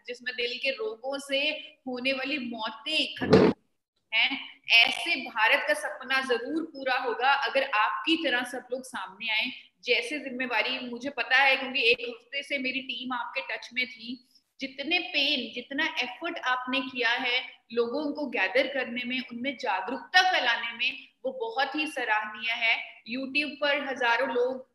जिसमें दिल के रोगों से होने वाली मौतें खत्म हैं, ऐसे भारत का सपना जरूर पूरा होगा अगर आपकी तरह सब लोग सामने आए। जैसे जिम्मेवारी मुझे पता है, क्योंकि एक हफ्ते से मेरी टीम आपके टच में थी, जितने पेन, जितना एफर्ट आपने किया है लोगों को गैदर करने में, उनमें जागरूकता फैलाने में, वो बहुत ही सराहनीय है। यूट्यूब पर हजारों लोग,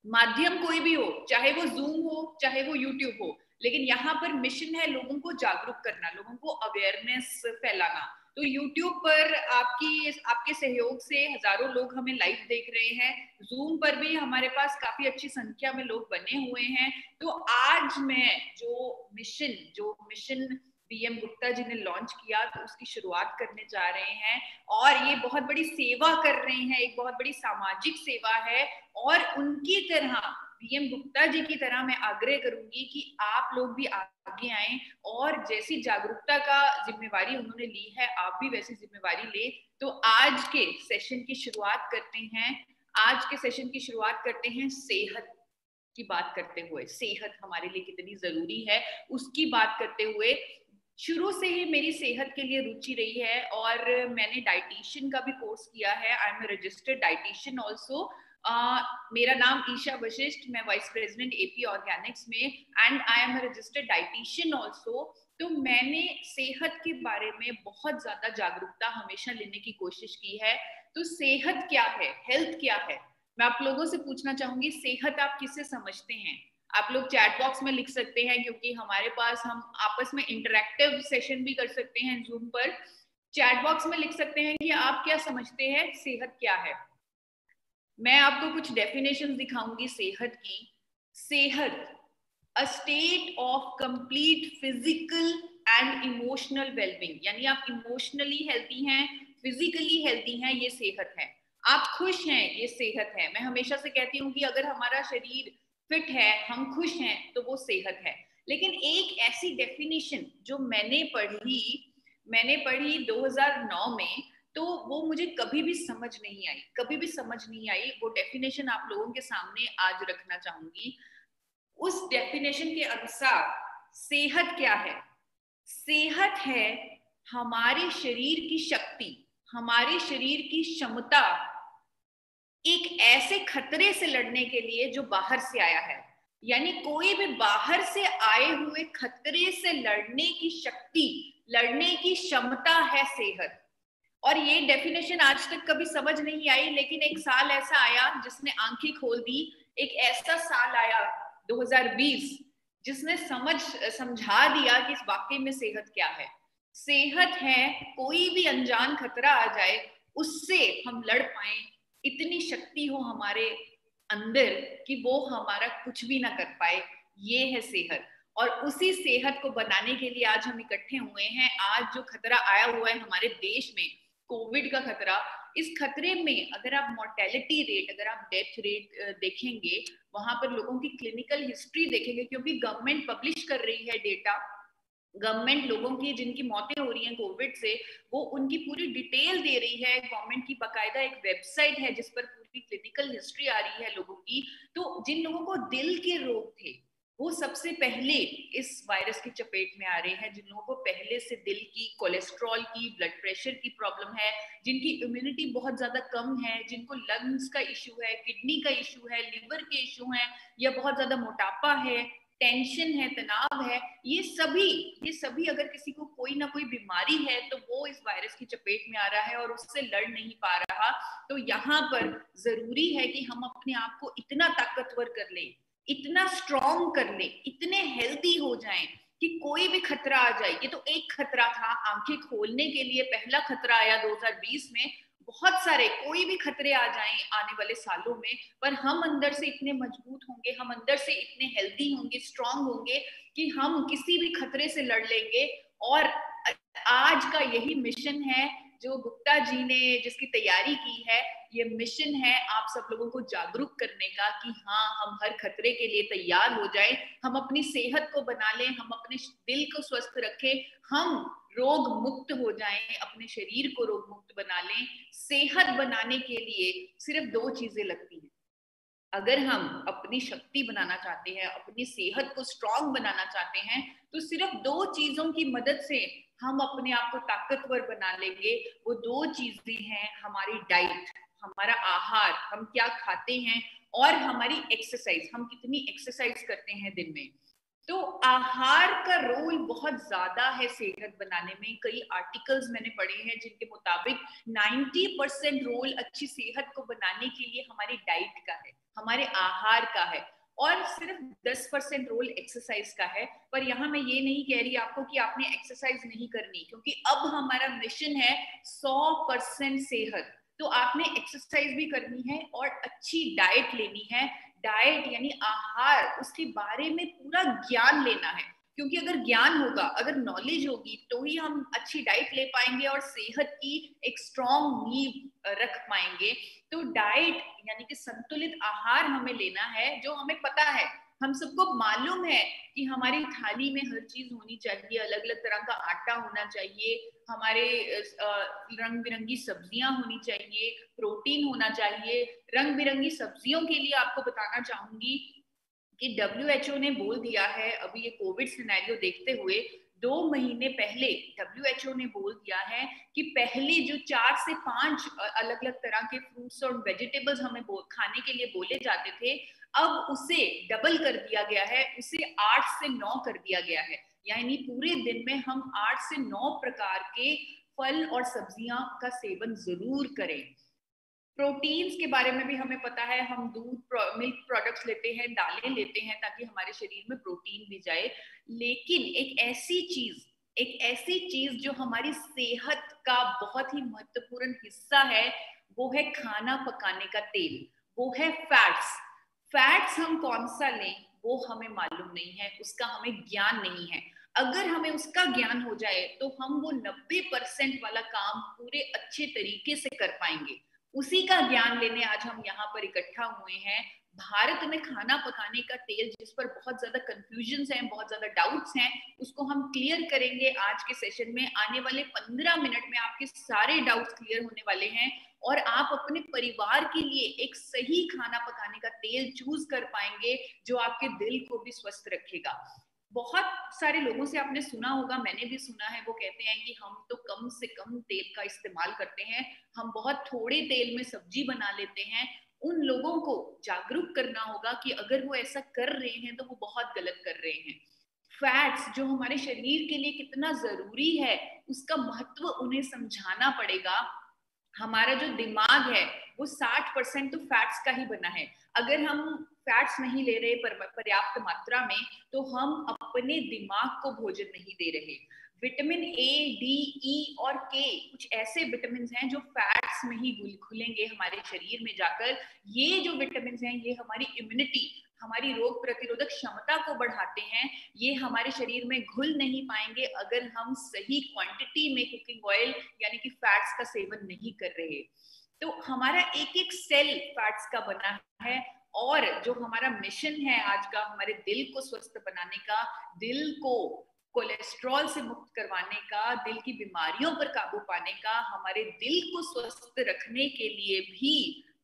माध्यम कोई भी हो, चाहे वो जूम हो चाहे वो यूट्यूब हो, लेकिन यहाँ पर मिशन है लोगों को जागरूक करना, लोगों को अवेयरनेस फैलाना। तो यूट्यूब पर आपके सहयोग से हजारों लोग हमें लाइव देख रहे हैं, जूम पर भी हमारे पास काफी अच्छी संख्या में लोग बने हुए हैं। तो आज मैं जो मिशन बीएम गुप्ता जी ने लॉन्च किया, तो उसकी शुरुआत करने जा रहे हैं, और ये बहुत बड़ी सेवा कर रहे हैं, एक बहुत बड़ी सामाजिक सेवा है। और उनकी तरह, बीएम गुप्ता जी की तरह मैं आग्रह करूंगी कि आप लोग भी आगे आएं, और जैसी जागरूकता का जिम्मेवारी उन्होंने ली है, आप भी वैसी जिम्मेवारी ले। तो आज के सेशन की शुरुआत करते हैं सेहत की बात करते हुए। सेहत हमारे लिए कितनी जरूरी है उसकी बात करते हुए। शुरू से ही मेरी सेहत के लिए रुचि रही है, और मैंने डाइटिशियन का भी कोर्स किया है। I am registered dietitian also. मेरा नाम ईशा वशिष्ठ, मैं वाइस प्रेसिडेंट एपी ऑर्गेनिक्स में, and I am registered dietitian also. तो मैंने सेहत के बारे में बहुत ज्यादा जागरूकता हमेशा लेने की कोशिश की है। तो सेहत क्या है, हेल्थ क्या है, मैं आप लोगों से पूछना चाहूंगी, सेहत आप किसे समझते हैं? आप लोग चैट बॉक्स में लिख सकते हैं, क्योंकि हमारे पास, हम आपस में इंटरैक्टिव सेशन भी कर सकते हैं जूम पर। चैट बॉक्स में लिख सकते हैं कि आप क्या समझते हैं सेहत क्या है। मैं आपको कुछ डेफिनेशन दिखाऊंगी सेहत की। सेहत, a state of complete physical and emotional wellbeing, यानी आप इमोशनली हेल्थी हैं, फिजिकली हेल्थी हैं, ये सेहत है। आप खुश हैं, ये सेहत है। मैं हमेशा से कहती हूँ कि अगर हमारा शरीर फिट है, हम खुश हैं, तो वो सेहत है। लेकिन एक ऐसी डेफिनेशन जो मैंने पढ़ी 2009 में, तो वो मुझे कभी भी समझ नहीं आई। वो डेफिनेशन आप लोगों के सामने आज रखना चाहूंगी। उस डेफिनेशन के अनुसार सेहत क्या है? सेहत है हमारे शरीर की शक्ति, हमारे शरीर की क्षमता एक ऐसे खतरे से लड़ने के लिए जो बाहर से आया है। यानी कोई भी बाहर से आए हुए खतरे से लड़ने की शक्ति, लड़ने की क्षमता है सेहत। और ये डेफिनेशन आज तक कभी समझ नहीं आई, लेकिन एक साल ऐसा आया जिसने आंखें खोल दी। एक ऐसा साल आया 2020 जिसने समझा दिया कि इस वाकई में सेहत क्या है। सेहत है कोई भी अनजान खतरा आ जाए, उससे हम लड़ पाए, इतनी शक्ति हो हमारे अंदर कि वो हमारा कुछ भी ना कर पाए। ये है सेहत। और उसी सेहत को बनाने के लिए आज हम इकट्ठे हुए हैं। आज जो खतरा आया हुआ है हमारे देश में, कोविड का खतरा, इस खतरे में अगर आप मोर्टेलिटी रेट, अगर आप डेथ रेट देखेंगे, वहां पर लोगों की क्लिनिकल हिस्ट्री देखेंगे, क्योंकि गवर्नमेंट पब्लिश कर रही है डेटा। गवर्नमेंट लोगों की जिनकी मौतें हो रही हैं कोविड से, वो उनकी पूरी डिटेल दे रही है। गवर्नमेंट की बाकायदा एक वेबसाइट है जिस पर पूरी क्लिनिकल हिस्ट्री आ रही है लोगों की। तो जिन लोगों को दिल के रोग थे, वो सबसे पहले इस वायरस की चपेट में आ रहे हैं। जिन लोगों को पहले से दिल की, कोलेस्ट्रॉल की, ब्लड प्रेशर की प्रॉब्लम है, जिनकी इम्यूनिटी बहुत ज्यादा कम है, जिनको लंग्स का इश्यू है, किडनी का इश्यू है, लिवर के इश्यू है, या बहुत ज्यादा मोटापा है, टेंशन है, तनाव है, ये सभी अगर किसी को कोई ना कोई बीमारी है, तो वो इस वायरस की चपेट में आ रहा है और उससे लड़ नहीं पा रहा। तो यहाँ पर जरूरी है कि हम अपने आप को इतना ताकतवर कर लें, इतना स्ट्रॉन्ग कर लें, इतने हेल्दी हो जाएं कि कोई भी खतरा आ जाए। ये तो एक खतरा था, आंखें खोलने के लिए पहला खतरा आया 2020 में। बहुत सारे कोई भी खतरे आ जाएं आने वाले सालों में, पर हम अंदर से इतने मजबूत होंगे, हम अंदर से इतने हेल्दी होंगे, स्ट्रांग होंगे कि हम किसी भी खतरे से लड़ लेंगे। और आज का यही मिशन है जो गुप्ता जी ने जिसकी तैयारी की है। ये मिशन है आप सब लोगों को जागरूक करने का कि हाँ, हम हर खतरे के लिए तैयार हो जाएं, हम अपनी सेहत को बना लें, हम अपने दिल को स्वस्थ रखें, हम रोग मुक्त हो जाएं, अपने शरीर को रोग मुक्त बना लें। सेहत बनाने के लिए सिर्फ दो चीजें लगती हैं, अगर हम अपनी शक्ति बनाना चाहते हैं, अपनी सेहत को स्ट्रांग बनाना चाहते हैं, तो सिर्फ 2 चीजों की मदद से हम अपने आप को ताकतवर बना लेंगे। वो 2 चीजें हैं हमारी डाइट, हमारा आहार, हम क्या खाते हैं, और हमारी एक्सरसाइज, हम कितनी एक्सरसाइज करते हैं दिन में। तो आहार का रोल बहुत ज्यादा है सेहत बनाने में। कई आर्टिकल्स मैंने पढ़े हैं जिनके मुताबिक 90% रोल अच्छी सेहत को बनाने के लिए हमारी डाइट का है, हमारे आहार का है, और सिर्फ 10% रोल एक्सरसाइज का है। पर यहाँ मैं ये नहीं कह रही आपको कि आपने एक्सरसाइज नहीं करनी, क्योंकि अब हमारा मिशन है 100% सेहत। तो आपने एक्सरसाइज भी करनी है और अच्छी डाइट लेनी है। डाइट यानी आहार, उसके बारे में पूरा ज्ञान लेना है, क्योंकि अगर ज्ञान होगा, अगर नॉलेज होगी, तो ही हम अच्छी डाइट ले पाएंगे और सेहत की एक स्ट्रॉन्ग नींव रख पाएंगे। तो डाइट यानी कि संतुलित आहार हमें लेना है। जो हमें पता है, हम सबको मालूम है कि हमारी थाली में हर चीज होनी चाहिए, अलग अलग तरह का आटा होना चाहिए, हमारे रंग बिरंगी सब्जियां होनी चाहिए, प्रोटीन होना चाहिए। रंग बिरंगी सब्जियों के लिए आपको बताना चाहूंगी कि WHO ने बोल दिया है, अभी ये कोविड सिनेरियो देखते हुए 2 महीने पहले WHO ने बोल दिया है कि पहले जो 4 से 5 अलग अलग तरह के फ्रूट्स और वेजिटेबल्स हमें खाने के लिए बोले जाते थे, अब उसे डबल कर दिया गया है, उसे 8 से 9 कर दिया गया है। यानी पूरे दिन में हम 8 से 9 प्रकार के फल और सब्जियां का सेवन जरूर करें। प्रोटीन्स के बारे में भी हमें पता है, हम दूध, मिल्क प्रोडक्ट्स लेते हैं, दालें लेते हैं ताकि हमारे शरीर में प्रोटीन भी जाए। लेकिन एक ऐसी चीज जो हमारी सेहत का बहुत ही महत्वपूर्ण हिस्सा है, वो है खाना पकाने का तेल, वो है फैट्स। फैट्स हम कौन सा लें वो हमें मालूम नहीं है, उसका हमें ज्ञान नहीं है। अगर हमें उसका ज्ञान हो जाए तो हम वो 90% वाला काम पूरे अच्छे तरीके से कर पाएंगे। उसी का ज्ञान लेने आज हम यहाँ पर इकट्ठा हुए हैं। भारत में खाना पकाने का तेल, जिस पर बहुत ज्यादा कंफ्यूजन हैं, बहुत ज्यादा डाउट्स हैं, उसको हम क्लियर करेंगे आज के सेशन में। आने वाले 15 मिनट में आपके सारे डाउट्स क्लियर होने वाले हैं और आप अपने परिवार के लिए एक सही खाना पकाने का तेल चूज कर पाएंगे जो आपके दिल को भी स्वस्थ रखेगा। बहुत सारे लोगों से आपने सुना होगा, मैंने भी सुना है, वो कहते हैं कि हम तो कम से कम तेल का इस्तेमाल करते हैं, हम बहुत थोड़े तेल में सब्जी बना लेते हैं। उन लोगों को जागरूक करना होगा कि अगर वो ऐसा कर रहे हैं तो वो बहुत गलत कर रहे हैं। फैट्स जो हमारे शरीर के लिए कितना जरूरी है, उसका महत्व उन्हें समझाना पड़ेगा। हमारा जो दिमाग है वो 60% तो फैट्स का ही बना है। अगर हम फैट्स नहीं ले रहे पर्याप्त मात्रा में, तो हम अपने दिमाग को भोजन नहीं दे रहे। विटामिन ए, डी, ई और के कुछ ऐसे विटामिन हैं जो फैट्स में ही घुलेंगे हमारे शरीर में जाकर। ये जो विटामिन हैं ये हमारी इम्यूनिटी, हमारी रोग प्रतिरोधक क्षमता को बढ़ाते हैं। ये हमारे शरीर में घुल नहीं पाएंगे अगर हम सही क्वांटिटी में कुकिंग ऑयल यानी कि फैट्स का सेवन नहीं कर रहे। तो हमारा एक एक सेल फैट्स का बना है। और जो हमारा मिशन है आज का, हमारे दिल को स्वस्थ बनाने का, दिल को कोलेस्ट्रॉल से मुक्त करवाने का, दिल की बीमारियों पर काबू पाने का, हमारे दिल को स्वस्थ रखने के लिए भी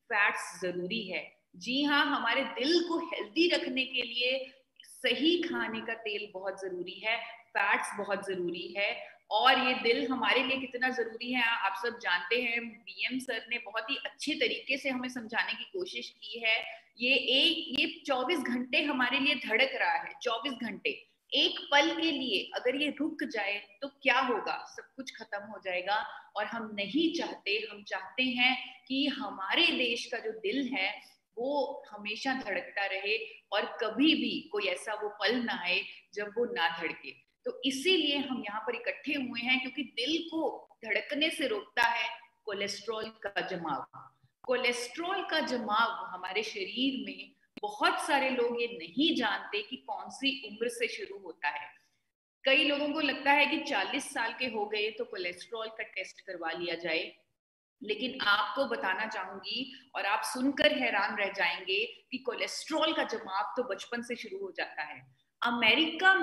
फैट्स जरूरी है। जी हाँ, हमारे दिल को हेल्दी रखने के लिए सही खाने का तेल बहुत जरूरी है, फैट्स बहुत जरूरी है। और ये दिल हमारे लिए कितना जरूरी है आप सब जानते हैं। बीएम सर ने बहुत ही अच्छे तरीके से हमें समझाने की कोशिश की है। ये 24 घंटे हमारे लिए धड़क रहा है, 24 घंटे। एक पल के लिए अगर ये रुक जाए तो क्या होगा, सब कुछ खत्म हो जाएगा। और हम नहीं चाहते, हम चाहते हैं कि हमारे देश का जो दिल है वो हमेशा धड़कता रहे और कभी भी कोई ऐसा वो पल ना आए जब वो ना धड़के। तो इसीलिए हम यहाँ पर इकट्ठे हुए हैं, क्योंकि दिल को धड़कने से रोकता है कोलेस्ट्रॉल का जमाव। कोलेस्ट्रॉल का जमाव हमारे शरीर में, बहुत सारे लोग ये नहीं जानते कि कौन सी उम्र से शुरू होता है। कई लोगों को लगता है कि 40 साल के हो गए तो कोलेस्ट्रॉल का टेस्ट करवा लिया जाए, लेकिन आपको बताना चाहूंगी और आप सुनकर हैरान रह जाएंगे कि कोलेस्ट्रॉल का जमाव तो बचपन से शुरू हो जाता है। अमेरिका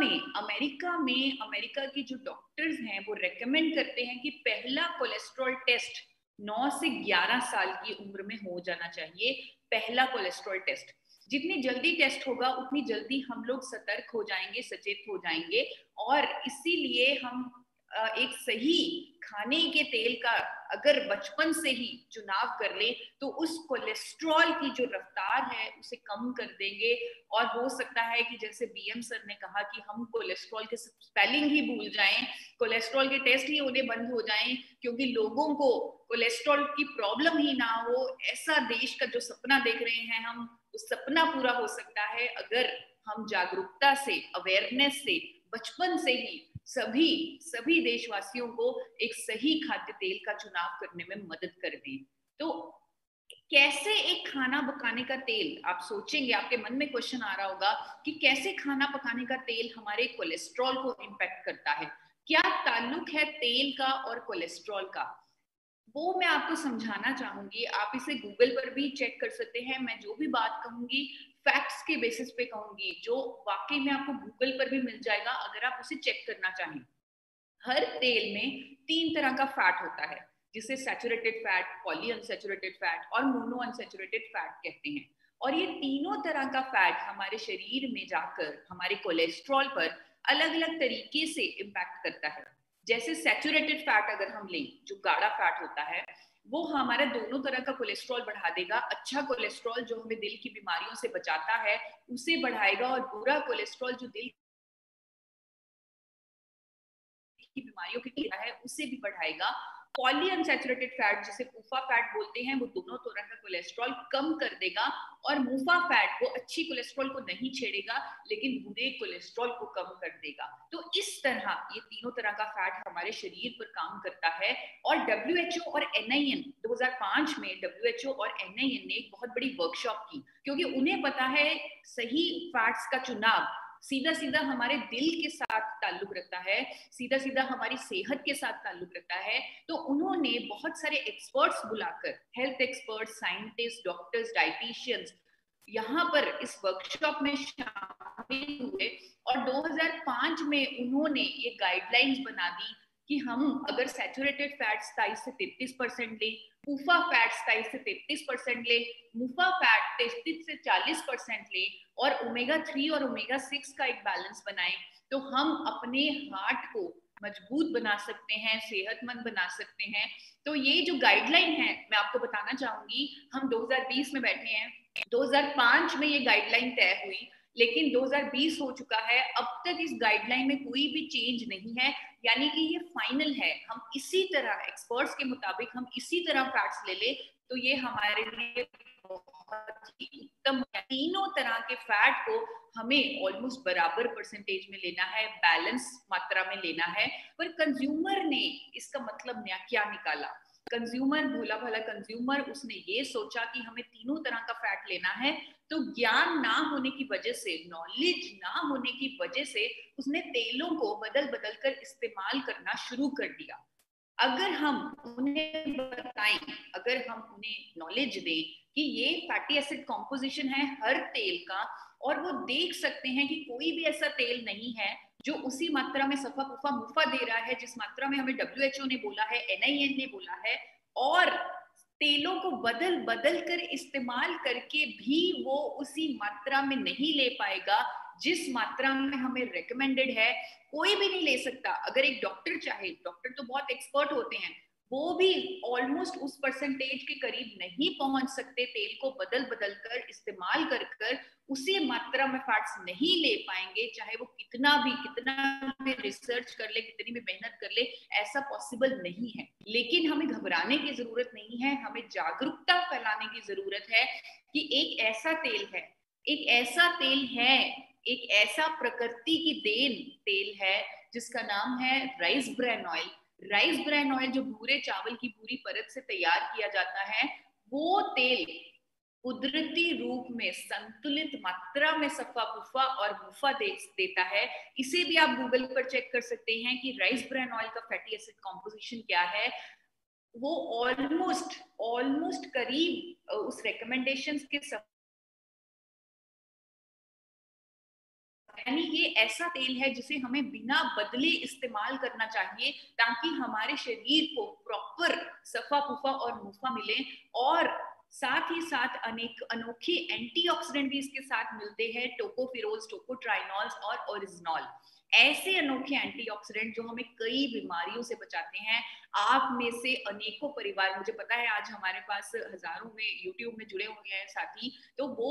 की जो डॉक्टर्स हैं वो रेकमेंड करते हैं कि पहला कोलेस्ट्रॉल टेस्ट 9 से 11 साल की उम्र में हो जाना चाहिए, पहला कोलेस्ट्रॉल टेस्ट। जितनी जल्दी टेस्ट होगा उतनी जल्दी हम लोग सतर्क हो जाएंगे, सचेत हो जाएंगे, और इसीलिए हम एक सही खाने के तेल का अगर बचपन से ही चुनाव कर ले तो उस कोलेस्ट्रॉल की जो रफ्तार है उसे कम कर देंगे। और हो सकता है कि जैसे बीएम सर ने कहा कि हम कोलेस्ट्रॉल के स्पेलिंग ही भूल जाएं, कोलेस्ट्रॉल के टेस्ट ही होने बंद हो जाएं, क्योंकि लोगों को कोलेस्ट्रॉल की प्रॉब्लम ही ना हो। ऐसा देश का जो सपना देख रहे हैं हम, वो सपना पूरा हो सकता है अगर हम जागरूकता से, अवेयरनेस से, बचपन से ही सभी सभी देशवासियों को एक सही खाद्य तेल का चुनाव करने में मदद कर दें। तो कैसे एक खाना पकाने का तेल, आप सोचेंगे, आपके मन में क्वेश्चन आ रहा होगा कि कैसे खाना पकाने का तेल हमारे कोलेस्ट्रॉल को इम्पैक्ट करता है, क्या ताल्लुक है तेल का और कोलेस्ट्रॉल का। वो मैं आपको समझाना चाहूंगी। आप इसे गूगल पर भी चेक कर सकते हैं। मैं जो भी बात कहूंगी फैक्ट्स के बेसिस पे कहूंगी, जो वाकई में आपको गूगल पर भी मिल जाएगा अगर आप उसे चेक करना चाहें। हर तेल में 3 तरह का फैट होता है, जिसे saturated fat, poly unsaturated fat और मोनो अनसैचुरेटेड फैट कहते हैं। और ये तीनों तरह का फैट हमारे शरीर में जाकर हमारे कोलेस्ट्रॉल पर अलग अलग तरीके से इम्पैक्ट करता है। जैसे सैचुरेटेड फैट अगर हम लें, जो गाढ़ा फैट होता है, वो हमारा दोनों तरह का कोलेस्ट्रॉल बढ़ा देगा। अच्छा कोलेस्ट्रॉल जो हमें दिल की बीमारियों से बचाता है उसे बढ़ाएगा, और बुरा कोलेस्ट्रॉल जो दिल की बीमारियों के लिए है उसे भी बढ़ाएगा। पॉली अनसैचुरेटेड फैट, जिसे पूफा फैट बोलते हैं, वो दोनों तरह का कोलेस्ट्रॉल कम कर देगा। और मुफा फैट वो अच्छी कोलेस्ट्रॉल को नहीं छेड़ेगा लेकिन बुरे कोलेस्ट्रॉल को कम कर देगा। तो इस तरह ये तीनों तरह का फैट हमारे शरीर पर काम करता है। और WHO और NIN 2005 में WHO और NIN ने एक बहुत बड़ी वर्कशॉप की, क्योंकि उन्हें पता है सही फैट्स का चुनाव सीधा सीधा हमारे दिल के साथ ताल्लुक रखता है, सीधा सीधा हमारी सेहत के साथ ताल्लुक रखता है। तो उन्होंने बहुत सारे एक्सपर्ट्स बुलाकर, health experts, scientist, doctors, dieticians, यहाँ पर इस वर्कशॉप में शामिल हुए। और 2005 में उन्होंने ये गाइडलाइंस बना दी कि हम अगर सैचुरेटेड फैट 27 से 33% लें, पूफा फैट 27 से 33% लें, मुफा फैट 33 से 40% लें, और ओमेगा 3 और ओमेगा 6 का एक बैलेंस बनाएं, तो हम अपने हार्ट को मजबूत बना सकते हैं, सेहतमंद बना सकते हैं। तो ये जो गाइडलाइन है मैं आपको बताना चाहूंगी, हम 2020 में बैठे हैं, 2005 में ये गाइडलाइन तय हुई, लेकिन 2020 हो चुका है, अब तक इस गाइडलाइन में कोई भी चेंज नहीं है। यानी कि ये फाइनल है, हम इसी तरह एक्सपर्ट्स के मुताबिक हम इसी तरह फैट्स ले ले तो ये हमारे लिए बहुत ही उत्तम है। तीनों तरह के फैट को हमें ऑलमोस्ट बराबर परसेंटेज में लेना है, बैलेंस मात्रा में लेना है। पर कंज्यूमर ने इसका मतलब क्या निकाला? कंज्यूमर, भोला भाला कंज्यूमर, उसने ये सोचा कि हमें तीनों तरह का फैट लेना है, तो ज्ञान ना होने की वजह से, नॉलेज ना होने की वजह से उसने तेलों को बदल बदल कर इस्तेमाल करना शुरू कर दिया। अगर हम उन्हें बताएं, अगर हम उन्हें नॉलेज दें कि ये फैटी एसिड कॉम्पोजिशन है हर तेल का, और वो देख सकते हैं कि कोई भी ऐसा तेल नहीं है जो उसी मात्रा में सफा पुफा मुफा दे रहा है जिस मात्रा में हमें WHO ने बोला है, NIN ने बोला है, और तेलों को बदल बदल कर इस्तेमाल करके भी वो उसी मात्रा में नहीं ले पाएगा जिस मात्रा में हमें रेकमेंडेड है। कोई भी नहीं ले सकता। अगर एक डॉक्टर चाहे, डॉक्टर तो बहुत एक्सपर्ट होते हैं, वो भी ऑलमोस्ट उस परसेंटेज के करीब नहीं पहुंच सकते, तेल को बदल बदल कर इस्तेमाल कर कर उसी मात्रा में फैट्स नहीं ले पाएंगे, चाहे वो कितना भी रिसर्च कर ले, कितनी भी मेहनत कर ले, ऐसा पॉसिबल नहीं है। लेकिन हमें घबराने की जरूरत नहीं है, हमें जागरूकता फैलाने की जरूरत है कि एक ऐसा तेल है, एक ऐसा तेल है, एक ऐसा प्रकृति की देन तेल है जिसका नाम है rice bran oil. Rice bran oil जो भूरे चावल की पूरी परत से तैयार किया जाता है, वो तेल कुदरती रूप में संतुलित मात्रा में सफा पुफा और मुफा देता है। इसे भी आप गूगल पर चेक कर सकते हैं कि राइस ब्रैन ऑयल का फैटी एसिड कॉम्पोजिशन क्या है। वो ऑलमोस्ट करीब उस रिकमेंडेशंस के, यानी ये ऐसा तेल है जिसे हमें बिना बदले इस्तेमाल करना चाहिए ताकि हमारे शरीर को प्रॉपर सफा पुफा और मुफा मिले। और साथ ही साथ अनेक अनोखे एंटीऑक्सीडेंट भी इसके साथ मिलते हैं, टोकोफिरोल्स, टोकोट्राइनॉल्स और ओरिजिनॉल। ऐसे अनोखे एंटीऑक्सीडेंट जो हमें कई बीमारियों से बचाते हैं। आप में से अनेकों परिवार, मुझे पता है आज हमारे पास हजारों में यूट्यूब में जुड़े हुए हैं साथी, तो वो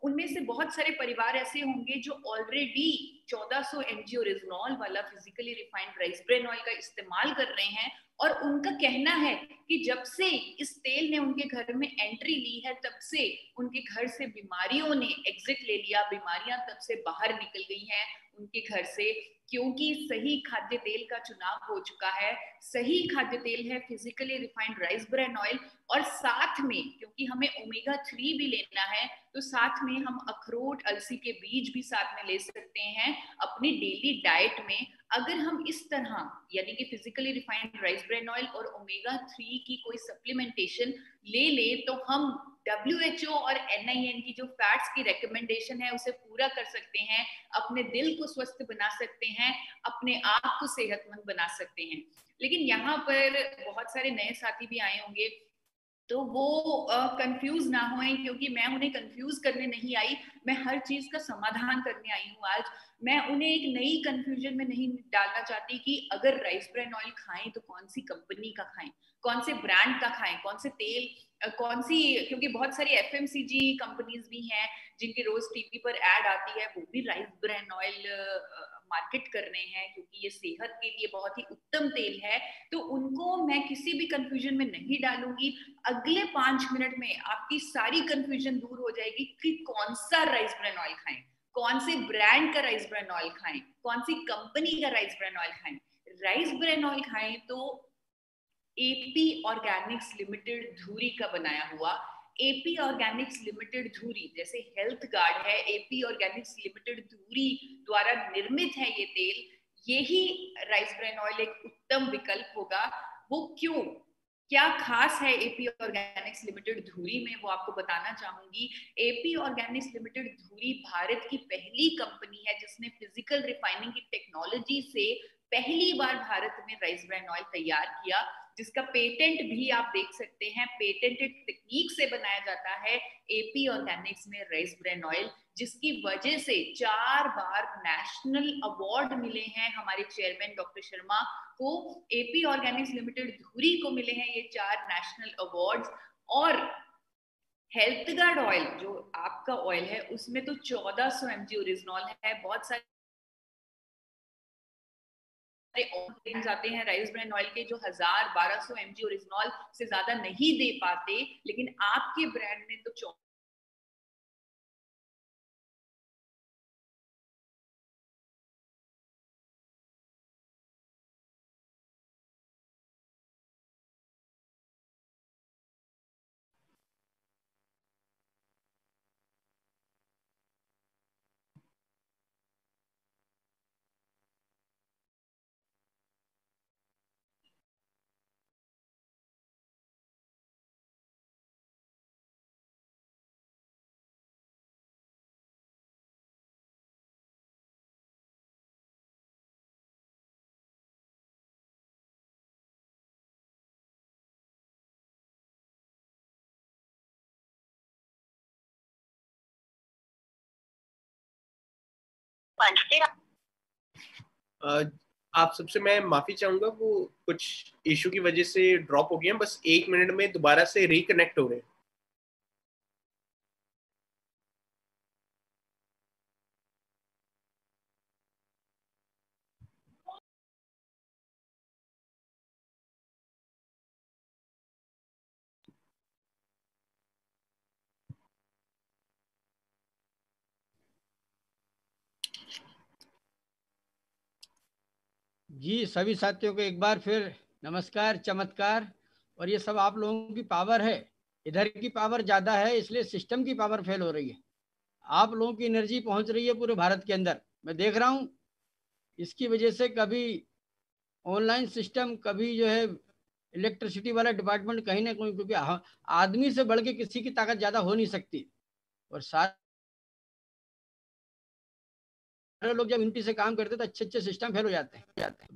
उनमें से बहुत सारे परिवार ऐसे होंगे जो ऑलरेडी 1400 mg ओरिजिनॉल वाला physically refined rice bran oil का इस्तेमाल कर रहे हैं, और उनका कहना है कि जब से इस तेल ने उनके घर में एंट्री ली है, तब से उनके घर से बीमारियों ने एग्जिट ले लिया, बीमारियां तब से बाहर निकल गई हैं उनके घर से, क्योंकि सही खाद्य तेल का चुनाव हो चुका है। सही खाद्य तेल है physically refined rice bran oil, और साथ में क्योंकि हमें ओमेगा 3 भी लेना है, तो साथ में हम अखरोट, अलसी के बीज भी साथ में ले सकते हैं अपनी डेली डाइट में। अगर हम इस तरह यानी कि physically refined rice bran oil और ओमेगा 3 की कोई सप्लीमेंटेशन ले ले, तो हम WHO और NIN की जो फैट्स की रिकमेंडेशन है उसे पूरा कर सकते हैं, अपने दिल को स्वस्थ बना सकते हैं, अपने आप को सेहतमंद बना सकते हैं। लेकिन यहाँ पर बहुत सारे नए साथी भी आए होंगे, तो वो कंफ्यूज ना होएं, क्योंकि मैं उन्हें कंफ्यूज करने नहीं आई, मैं हर चीज का समाधान करने आई हूँ आज। मैं उन्हें एक नई कंफ्यूजन में नहीं डालना चाहती कि अगर राइस ब्रेन ऑयल खाएं तो कौन सी कंपनी का खाएं, कौन से ब्रांड का खाएं, कौन से तेल, कौन सी, क्योंकि बहुत सारी FMCG कंपनीज भी हैं जिनके रोज टीवी पर एड आती है, वो भी राइस ब्रेन ऑयल मार्केट कर रहे हैं क्योंकि ये सेहत के लिए बहुत ही उत्तम तेल है। तो उनको मैं किसी भी कंफ्यूजन में नहीं डालूंगी। अगले 5 मिनट में आपकी सारी कंफ्यूजन दूर हो जाएगी कि कौन सा राइस ब्रेन ऑयल खाएं, कौन से ब्रांड का राइस ब्रेन ऑयल खाएं, कौन सी कंपनी का राइस ब्रेन ऑयल खाएं। राइस ब्रेन ऑयल खाएं तो AP ऑर्गेनिक्स लिमिटेड धुरी का बनाया हुआ। AP ऑर्गेनिक्स लिमिटेड धुरी, जैसे हेल्थ गार्ड है, AP ऑर्गेनिक्स लिमिटेड धुरी द्वारा निर्मित है ये तेल। यही राइस ब्रेन ऑयल एक उत्तम विकल्प होगा। वो क्यों, क्या खास है AP ऑर्गेनिक्स लिमिटेड धुरी में, वो आपको बताना चाहूंगी। AP ऑर्गेनिक्स लिमिटेड धुरी भारत की पहली कंपनी है जिसने फिजिकल रिफाइनिंग की टेक्नोलॉजी से पहली बार भारत में राइस ब्रेन ऑयल तैयार किया, जिसका पेटेंट भी आप देख सकते हैं। पेटेंटेड तकनीक से बनाया जाता है AP ऑर्गेनिक्स में राइस ब्रेन ऑयल, जिसकी वजह से 4 बार नेशनल अवार्ड मिले हैं हमारे चेयरमैन डॉक्टर शर्मा को। AP ऑर्गेनिक्स लिमिटेड धुरी को मिले हैं ये 4 नेशनल अवार्ड्स। और हेल्थ गार्ड ऑयल जो आपका ऑयल है उसमें तो 1400 mg ओरिजिनॉल है। बहुत सारे आते हैं राइस ब्रेन ऑयल के जो 1000-1200 mg ओरिजिनॉल से ज्यादा नहीं दे पाते, लेकिन आपके ब्रांड में तो आप सबसे मैं माफी चाहूंगा, वो कुछ इशू की वजह से ड्रॉप हो गया, बस 1 मिनट में दोबारा से रिकनेक्ट हो गए। जी सभी साथियों को एक बार फिर नमस्कार, चमत्कार। और ये सब आप लोगों की पावर है, इधर की पावर ज़्यादा है इसलिए सिस्टम की पावर फेल हो रही है। आप लोगों की एनर्जी पहुंच रही है पूरे भारत के अंदर, मैं देख रहा हूँ। इसकी वजह से कभी ऑनलाइन सिस्टम, कभी जो है इलेक्ट्रिसिटी वाला डिपार्टमेंट, कहीं ना कहीं, क्योंकि आदमी से बढ़ के किसी की ताकत ज़्यादा हो नहीं सकती। और सारे लोग जब यूनिटी से काम करते हैं तो अच्छे अच्छे सिस्टम फेल हो जाते हैं।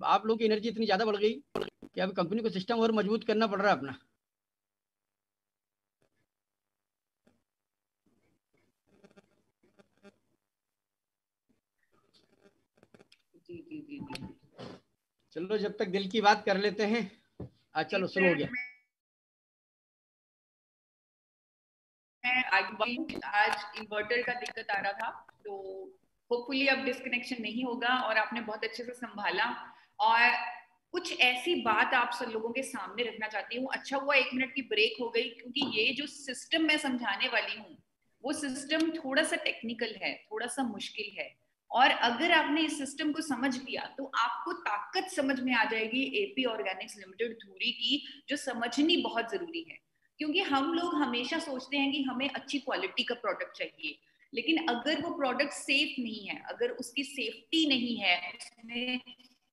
आप लोगों की एनर्जी इतनी ज़्यादा बढ़ गई कि अब कंपनी को सिस्टम और मजबूत करना पड़ रहा है अपना। जी जी जी जी। चलो जब तक दिल की बात कर लेते हैं। चलो शुरू हो गया। आज इन्वर्टर का दिक्कत आ रहा था, तो होपफुली अब डिस्कनेक्शन नहीं होगा और आपने बहुत अच्छे से संभाला। और कुछ ऐसी बात आप सब लोगों के सामने रखना चाहती हूँ। अच्छा हुआ 1 मिनट की ब्रेक हो गई, क्योंकि ये जो सिस्टम मैं समझाने वाली हूँ वो सिस्टम थोड़ा सा टेक्निकल है, थोड़ा सा मुश्किल है। और अगर आपने इस सिस्टम को समझ लिया तो आपको ताकत समझ में आ जाएगी एपी ऑर्गेनिक्स लिमिटेड धुरी की, जो समझनी बहुत जरूरी है। क्योंकि हम लोग हमेशा सोचते हैं कि हमें अच्छी क्वालिटी का प्रोडक्ट चाहिए, लेकिन अगर वो प्रोडक्ट सेफ नहीं है, अगर उसकी सेफ्टी नहीं है, उसमें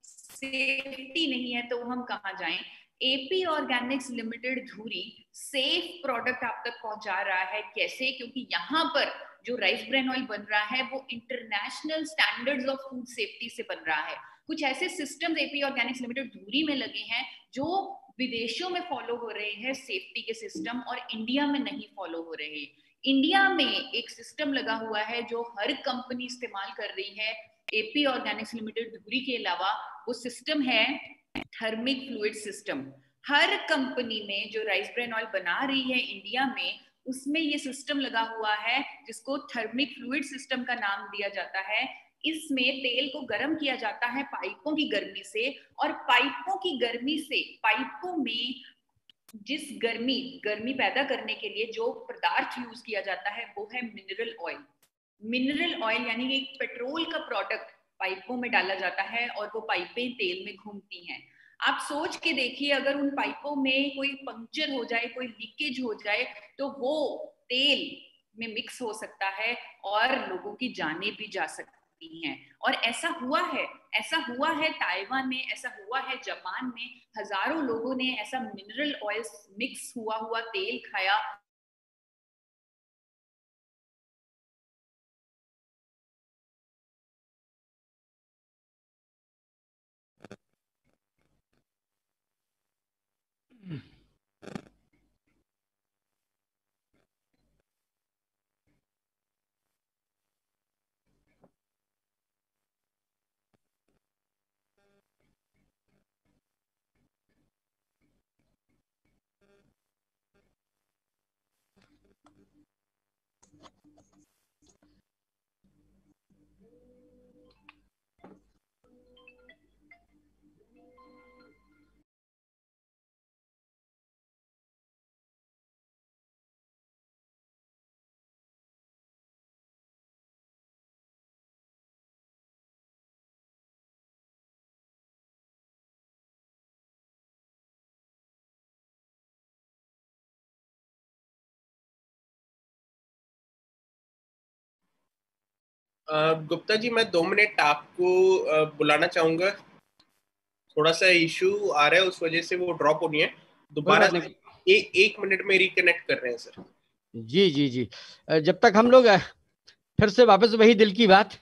सेफ्टी नहीं है, तो हम कहाँ जाएं। एपी ऑर्गेनिक्स लिमिटेड धुरी सेफ प्रोडक्ट आप तक पहुंचा रहा है। कैसे? क्योंकि यहाँ पर जो राइस ब्रेन ऑयल बन रहा है वो international standards of food safety से बन रहा है। कुछ ऐसे सिस्टम्स एपी ऑर्गेनिक्स लिमिटेड धुरी में लगे हैं जो विदेशों में फॉलो हो रहे हैं सेफ्टी के सिस्टम, और इंडिया में नहीं फॉलो हो रहे। इंडिया में एक सिस्टम लगा हुआ है जो हर कंपनी इस्तेमाल कर रही है एपी ऑर्गेनिक्स लिमिटेड धुरी के अलावा। वो सिस्टम है थर्मिक फ्लूइड सिस्टम। हर कंपनी में जो राइस ब्रेन ऑयल बना रही है इंडिया में, उसमें ये सिस्टम लगा हुआ है जिसको थर्मिक फ्लूइड सिस्टम का नाम दिया जाता है। इसमें तेल को गर्म किया जाता है पाइपों की गर्मी से, और पाइपों की गर्मी से, पाइपों में जिस गर्मी पैदा करने के लिए जो पदार्थ यूज किया जाता है वो है मिनरल ऑयल। मिनरल ऑयल यानी एक पेट्रोल का प्रोडक्ट पाइपों में डाला जाता है और वो पाइपें तेल में घूमती हैं। आप सोच के देखिए, अगर उन पाइपों में कोई पंक्चर हो जाए, कोई लीकेज हो जाए, तो वो तेल में मिक्स हो सकता है और लोगों की जानें भी जा सकती हैं। और ऐसा हुआ है ताइवान में, ऐसा हुआ है जापान में। हजारों लोगों ने ऐसा मिनरल ऑयल मिक्स हुआ तेल खाया। गुप्ता जी, मैं 2 मिनट आपको बुलाना चाहूंगा। थोड़ा सा इशू आ रहा है, उस वजह से वो ड्रॉप होनी है। दोबारा से 1 मिनट में रिकनेक्ट कर रहे हैं सर। जी जी जी। जब तक हम लोग फिर से वापस वही दिल की बात,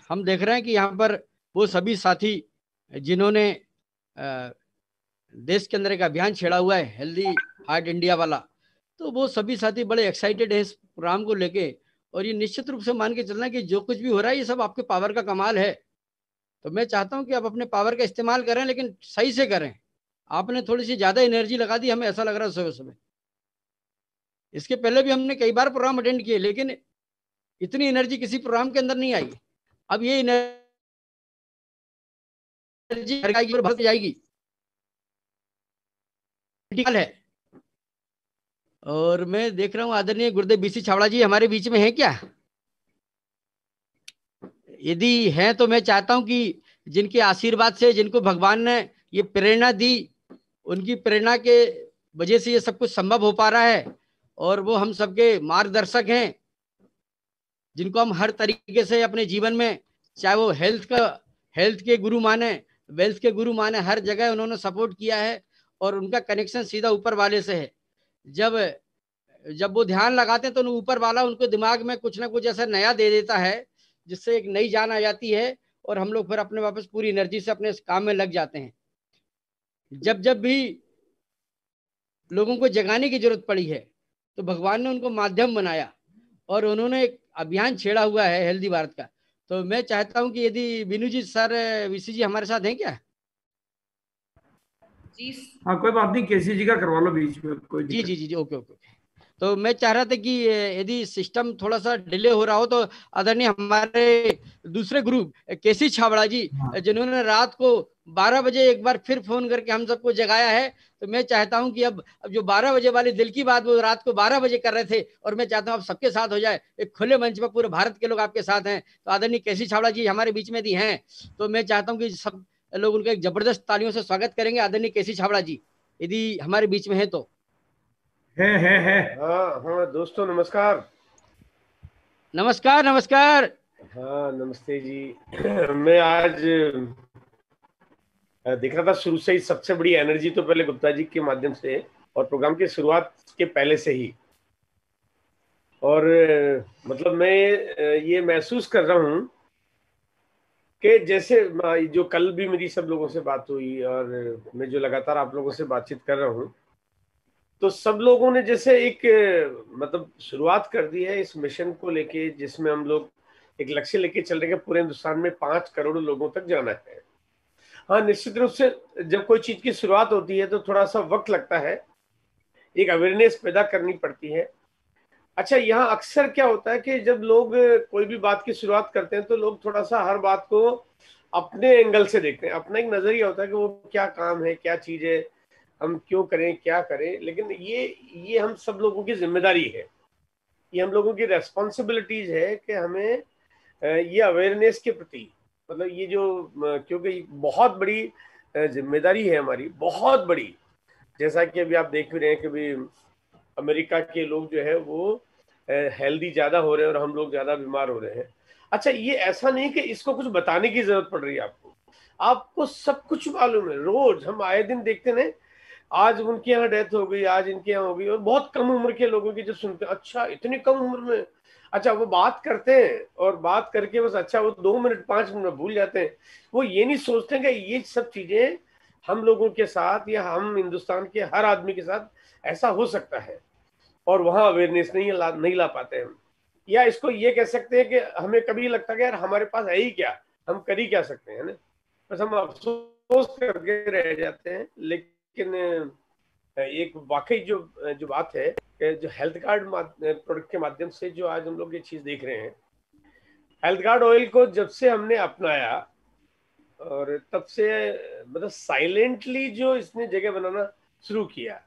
हम देख रहे हैं कि यहाँ पर वो सभी साथी जिन्होंने देश के अंदर एक अभियान छेड़ा हुआ है हेल्दी हार्ट इंडिया वाला, तो वो सभी साथी बड़े एक्साइटेड हैं इस प्रोग्राम को लेके। और ये निश्चित रूप से मान के चलना कि जो कुछ भी हो रहा है ये सब आपके पावर का कमाल है। तो मैं चाहता हूं कि आप अपने पावर का इस्तेमाल करें, लेकिन सही से करें। आपने थोड़ी सी ज्यादा एनर्जी लगा दी, हमें ऐसा लग रहा है सुबह सुबह। इसके पहले भी हमने कई बार प्रोग्राम अटेंड किए, लेकिन इतनी एनर्जी किसी प्रोग्राम के अंदर नहीं आई। अब ये एनर्जी भर जाएगी है। और मैं देख रहा हूँ आदरणीय गुरुदेव बीसी छावड़ा जी हमारे बीच में है क्या? यदि है तो मैं चाहता हूं कि जिनके आशीर्वाद से, जिनको भगवान ने ये प्रेरणा दी, उनकी प्रेरणा के वजह से ये सब कुछ संभव हो पा रहा है, और वो हम सबके मार्गदर्शक हैं, जिनको हम हर तरीके से अपने जीवन में, चाहे वो हेल्थ के गुरु माने, वेल्थ के गुरु माने, हर जगह उन्होंने सपोर्ट किया है। और उनका कनेक्शन सीधा ऊपर वाले से है। जब वो ध्यान लगाते हैं तो ऊपर वाला उनको दिमाग में कुछ ना कुछ ऐसा नया दे देता है, जिससे एक नई जान आ जाती है, और हम लोग फिर अपने वापस पूरी एनर्जी से अपने काम में लग जाते हैं। जब जब भी लोगों को जगाने की जरूरत पड़ी है तो भगवान ने उनको माध्यम बनाया, और उन्होंने एक अभियान छेड़ा हुआ है हेल्दी भारत का। तो मैं चाहता हूं कि यदि विनू जी सर वीसी जी हमारे साथ हैं क्या? जी हाँ कोई बात नहीं, केसी जी का करवा लो बीच में, कोई जी दिक्कत। जी, ओके ओके। तो मैं चाह रहा था कि यदि सिस्टम थोड़ा सा डिले हो रहा हो तो आदरणीय हमारे दूसरे ग्रुप केसी छाबड़ा जी, हाँ। जिन्होंने रात को 12 बजे एक बार फिर फोन करके हम सबको जगाया है, तो मैं चाहता हूं कि अब जो 12 बजे वाली दिल की बात वो रात को 12 बजे कर रहे थे, और मैं चाहता हूं अब सबके साथ हो जाए, एक खुले मंच पर पूरे भारत के लोग आपके साथ हैं। तो आदरणीय केसी छाबड़ा जी हमारे बीच में भी हैं, तो मैं चाहता हूँ कि सब लोग उनका एक जबरदस्त तालियों से स्वागत करेंगे। आदरणीय केसी छाबड़ा जी यदि हमारे बीच में है तो। है। हाँ हाँ दोस्तों नमस्कार। नमस्कार नमस्कार। हाँ नमस्ते जी। मैं आज देख रहा था शुरू से ही सबसे बड़ी एनर्जी तो पहले गुप्ता जी के माध्यम से और प्रोग्राम की शुरुआत के पहले से ही, और मतलब मैं ये महसूस कर रहा हूँ कि जैसे जो कल भी मेरी सब लोगों से बात हुई और मैं जो लगातार आप लोगों से बातचीत कर रहा हूँ, तो सब लोगों ने जैसे एक मतलब शुरुआत कर दी है इस मिशन को लेके, जिसमें हम लोग एक लक्ष्य लेके चल रहे हैं, पूरे हिंदुस्तान में 5 करोड़ लोगों तक जाना है। हाँ निश्चित रूप से जब कोई चीज की शुरुआत होती है तो थोड़ा सा वक्त लगता है, एक अवेयरनेस पैदा करनी पड़ती है। अच्छा, यहाँ अक्सर क्या होता है कि जब लोग कोई भी बात की शुरुआत करते हैं तो लोग थोड़ा सा हर बात को अपने एंगल से देखते हैं, अपना एक नजरिया होता है कि वो क्या काम है, क्या चीज है, हम क्यों करें, क्या करें। लेकिन ये हम सब लोगों की जिम्मेदारी है, ये हम लोगों की रेस्पॉन्सिबिलिटीज है कि हमें ये अवेयरनेस के प्रति, मतलब ये जो क्योंकि बहुत बड़ी जिम्मेदारी है हमारी, बहुत बड़ी। जैसा कि अभी आप देख भी रहे हैं कि अभी अमेरिका के लोग जो है वो हेल्दी ज्यादा हो रहे हैं और हम लोग ज्यादा बीमार हो रहे हैं। अच्छा, ये ऐसा नहीं कि इसको कुछ बताने की जरूरत पड़ रही है आपको, आपको सब कुछ मालूम है। रोज हम आए दिन देखते हैं, आज उनके यहाँ डेथ हो गई, आज इनके यहाँ हो गई, और बहुत कम उम्र के लोगों की जब सुनते हैं, अच्छा इतनी कम उम्र में, अच्छा वो बात करते हैं और बात करके बस अच्छा वो 2 मिनट 5 मिनट में भूल जाते हैं। वो ये नहीं सोचते कि ये सब चीजें हम लोगों के साथ या हम हिंदुस्तान के हर आदमी के साथ ऐसा हो सकता है, और वहां अवेयरनेस नहीं ला पाते हैं। या इसको ये कह सकते हैं कि हमें कभी लगता है कि यार हमारे पास है ही क्या, हम कर ही क्या सकते हैं ना, बस हम अफसोस करके रह जाते हैं। लेकिन एक वाकई जो जो बात है कि जो हेल्थ कार्ड प्रोडक्ट के माध्यम से जो आज हम लोग ये चीज देख रहे हैं, हेल्थ कार्ड ऑयल को जब से हमने अपनाया और तब से मतलब साइलेंटली जो इसने जगह बनाना शुरू किया,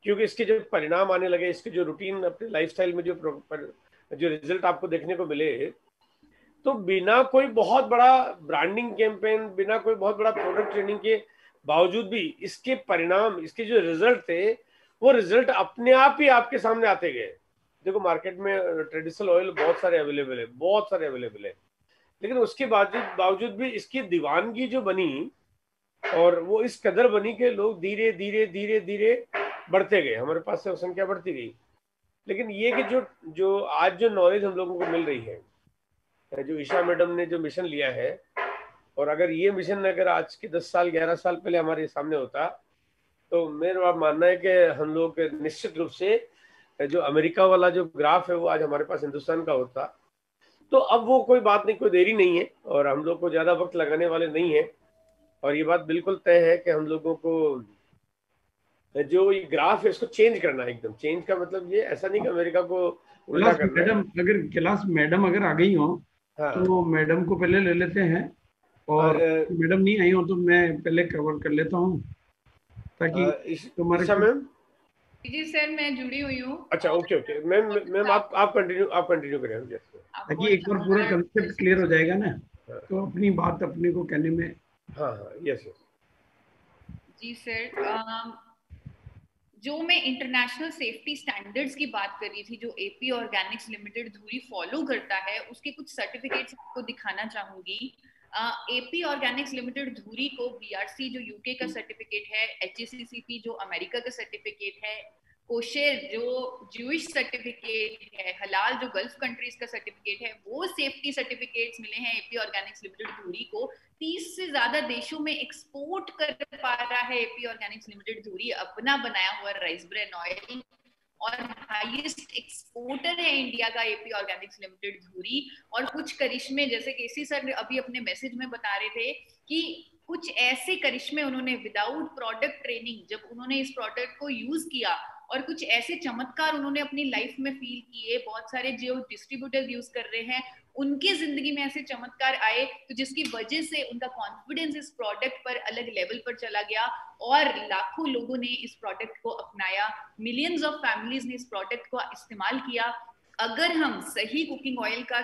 क्योंकि इसके जो परिणाम आने लगे, इसके जो रूटीन अपने लाइफस्टाइल में जो रिजल्ट आपको देखने को मिले, तो बिना कोई बहुत बड़ा ब्रांडिंग कैंपेन, बिना कोई बहुत बड़ा प्रोडक्ट ट्रेनिंग के बावजूद भी इसके परिणाम, इसके जो रिजल्ट थे, वो रिजल्ट अपने आप ही आपके सामने आते गए। देखो मार्केट में ट्रेडिशनल ऑयल बहुत सारे अवेलेबल है, बहुत सारे अवेलेबल है, लेकिन उसके बावजूद भी इसकी दीवानगी जो बनी, और वो इस कदर बनी कि लोग धीरे धीरे धीरे धीरे बढ़ते गए, हमारे पास से संख्या बढ़ती गई। लेकिन ये कि जो जो आज जो नॉलेज हम लोगों को मिल रही है, जो ईशा मैडम ने जो मिशन लिया है, और अगर ये मिशन अगर आज के 10 साल 11 साल पहले हमारे सामने होता, तो मेरा मानना है कि हम लोग निश्चित रूप से जो अमेरिका वाला जो ग्राफ है वो आज हमारे पास हिंदुस्तान का होता। तो अब वो कोई बात नहीं, कोई देरी नहीं है, और हम लोग को ज्यादा वक्त लगाने वाले नहीं है। और ये बात बिल्कुल तय है कि हम लोगों को जो ये ग्राफ है इसको चेंज करना है एकदम। चेंज का मतलब ये ऐसा नहीं कि अमेरिका को उल्टा करना है। मैडम अगर आ गई हो हाँ तो मैडम को पहले ले लेते हैं, और मैडम नहीं आई हो तो मैं पहले कवर कर लेता हूँ ताकि तुम्हारे मैम। जी सर मैं जुड़ी हुई हूँ। अच्छा ओके मैम आप कंटिन्यू करें ताकि एक बार पूरा कंसेप्ट क्लियर हो जाएगा ना, तो अपनी बात अपने को कहने में। हाँ यस जी सर, जो मैं इंटरनेशनल सेफ्टी स्टैंडर्ड्स की बात कर रही थी, जो एपी ऑर्गेनिक्स लिमिटेड धुरी फॉलो करता है, उसके कुछ सर्टिफिकेट्स आपको दिखाना चाहूंगी। एपी ऑर्गेनिक्स लिमिटेड धुरी को बीआरसी जो यूके का सर्टिफिकेट है, एचएसीसीपी जो अमेरिका का सर्टिफिकेट है, कोशेर जो ज्यूइश सर्टिफिकेट है, हलाल जो गल्फ कंट्रीज का सर्टिफिकेट है, वो सेफ्टी सर्टिफिकेट्स मिले हैं एपी ऑर्गेनिक्स लिमिटेड धुरी को। 30 से ज्यादा देशों में एक्सपोर्ट कर पा रहा है एपी ऑर्गेनिक्स लिमिटेड धुरी अपना बनाया हुआ राइस ब्रेन ऑयल। और हाईएस्ट एक्सपोर्टर है इंडिया का एपी ऑर्गेनिक्स लिमिटेड धुरी। और कुछ करिश्मे, जैसे केसी सर अभी अपने मैसेज में बता रहे थे कि कुछ ऐसे करिश्मे उन्होंने विदाउट प्रोडक्ट ट्रेनिंग, जब उन्होंने इस प्रोडक्ट को यूज किया और कुछ ऐसे चमत्कार उन्होंने अपनी लाइफ में फील किए, बहुत सारे जो डिस्ट्रीब्यूटर यूज कर रहे हैं उनके जिंदगी में ऐसे चमत्कार आए, तो जिसकी वजह से उनका कॉन्फिडेंस इस प्रोडक्ट पर अलग लेवल पर चला गया और लाखों लोगों ने इस प्रोडक्ट को अपनाया, मिलियंस ऑफ फैमिलीज ने इस प्रोडक्ट को इस्तेमाल किया। अगर हम सही कुकिंग ऑयल का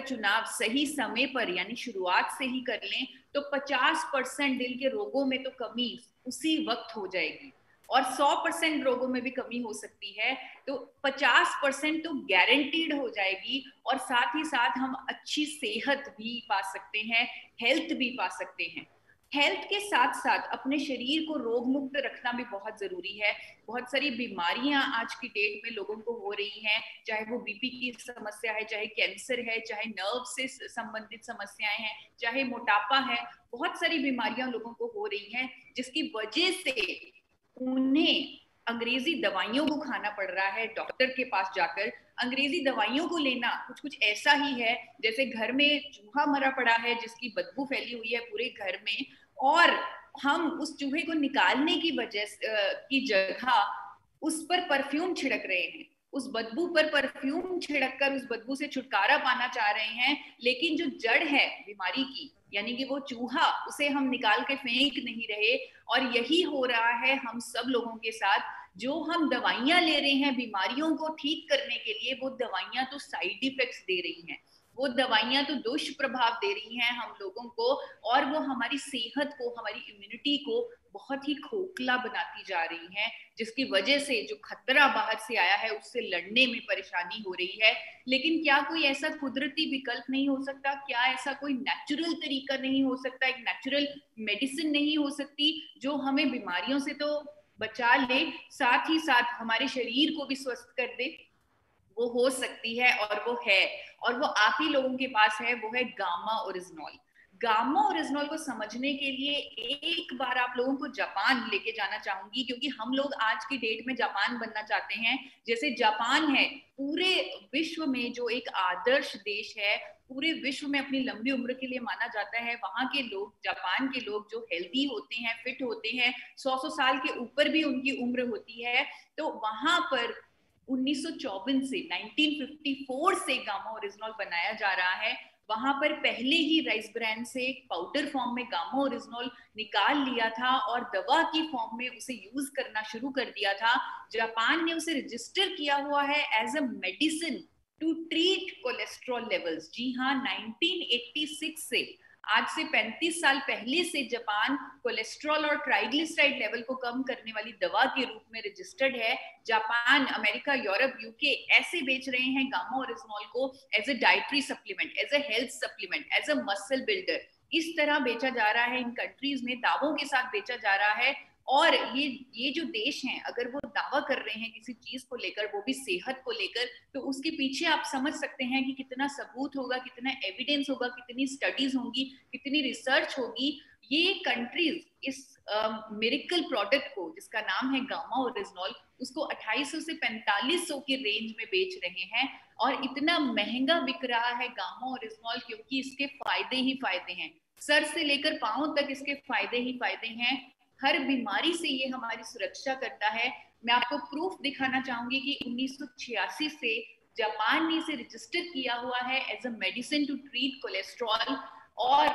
चुनाव सही समय पर यानी शुरुआत से ही कर लें तो 50% दिल के रोगों में तो कमी उसी वक्त हो जाएगी और 100% रोगों में भी कमी हो सकती है, तो 50% तो गारंटीड हो जाएगी। और साथ ही साथ हम अच्छी सेहत भी पा सकते हैं, हेल्थ भी पा सकते हैं। हेल्थ के साथ साथ अपने शरीर को रोग मुक्त रखना भी बहुत जरूरी है। बहुत सारी बीमारियां आज की डेट में लोगों को हो रही हैं, चाहे वो बीपी की समस्या है, चाहे कैंसर है, चाहे नर्व से संबंधित समस्याएं हैं, चाहे मोटापा है, बहुत सारी बीमारियां लोगों को हो रही हैं जिसकी वजह से उन्हें अंग्रेजी दवाइयों को खाना पड़ रहा है। डॉक्टर के पास जाकर अंग्रेजी दवाइयों को लेना कुछ ऐसा ही है जैसे घर में चूहा मरा पड़ा है जिसकी बदबू फैली हुई है पूरे घर में, और हम उस चूहे को निकालने की जगह उस पर परफ्यूम छिड़क रहे हैं, उस बदबू पर परफ्यूम छिड़क कर उस बदबू से छुटकारा पाना चाह रहे हैं। लेकिन जो जड़ है बीमारी की, यानी कि वो चूहा, उसे हम निकाल के फेंक नहीं रहे। और यही हो रहा है हम सब लोगों के साथ। जो हम दवाइयां ले रहे हैं बीमारियों को ठीक करने के लिए, वो दवाइयां तो साइड इफेक्ट्स दे रही हैं, वो दवाइयां तो दुष्प्रभाव दे रही हैं हम लोगों को, और वो हमारी सेहत को, हमारी इम्यूनिटी को बहुत ही खोखला बनाती जा रही हैं, जिसकी वजह से जो खतरा बाहर से आया है उससे लड़ने में परेशानी हो रही है। लेकिन क्या कोई ऐसा कुदरती विकल्प नहीं हो सकता? क्या ऐसा कोई नेचुरल तरीका नहीं हो सकता? एक नेचुरल मेडिसिन नहीं हो सकती जो हमें बीमारियों से तो बचा ले, साथ ही साथ हमारे शरीर को भी स्वस्थ कर दे? वो हो सकती है और वो है, और वो आप ही लोगों के पास है, वो है गामा ओरिजिनॉल। गामा ओरिजिनॉल को समझने के लिए एक बार आप लोगों को जापान लेके जाना चाहूंगी, क्योंकि हम लोग आज की डेट में जापान बनना चाहते हैं। जैसे जापान है पूरे विश्व में जो एक आदर्श देश है, पूरे विश्व में अपनी लंबी उम्र के लिए माना जाता है। वहां के लोग, जापान के लोग जो हेल्दी होते हैं, फिट होते हैं, 100 साल के ऊपर भी उनकी उम्र होती है। तो वहां पर 1954 से 1954 से गामा ओरिजिनॉल बनाया जा रहा है। वहां पर पहले ही राइस ब्रांड से पाउडर फॉर्म में गामा ओरिजिनॉल निकाल लिया था और दवा की फॉर्म में उसे यूज करना शुरू कर दिया था। जापान ने उसे रजिस्टर किया हुआ है as a medicine to treat cholesterol levels. जी हाँ, 1986 से, आज से 35 साल पहले से जापान कोलेस्ट्रॉल और ट्राइग्लिसराइड लेवल को कम करने वाली दवा के रूप में रजिस्टर्ड है। जापान, अमेरिका, यूरोप, यूके ऐसे बेच रहे हैं गामा ओरिजिनॉल को as a dietary supplement, as a health supplement, as a muscle builder. इस तरह बेचा जा रहा है इन कंट्रीज में, दावों के साथ बेचा जा रहा है। और ये जो देश हैं, अगर वो दावा कर रहे हैं किसी चीज को लेकर, वो भी सेहत को लेकर, तो उसके पीछे आप समझ सकते हैं कि कितना सबूत होगा, कितना एविडेंस होगा, कितनी स्टडीज होंगी, कितनी रिसर्च होगी। ये कंट्रीज इस मिरेकल प्रोडक्ट को, जिसका नाम है गामा ओरिजिनॉल, उसको 2800 से 4500 के रेंज में बेच रहे हैं। और इतना महंगा बिक रहा है गामा ओरिजिनॉल क्योंकि इसके फायदे ही फायदे हैं, सर से लेकर पांव तक इसके फायदे ही फायदे हैं। हर बीमारी से ये हमारी सुरक्षा करता है। मैं आपको प्रूफ दिखाना चाहूंगी कि 1986 से जापान ने इसे रजिस्टर किया हुआ है as a medicine to treat cholesterol. और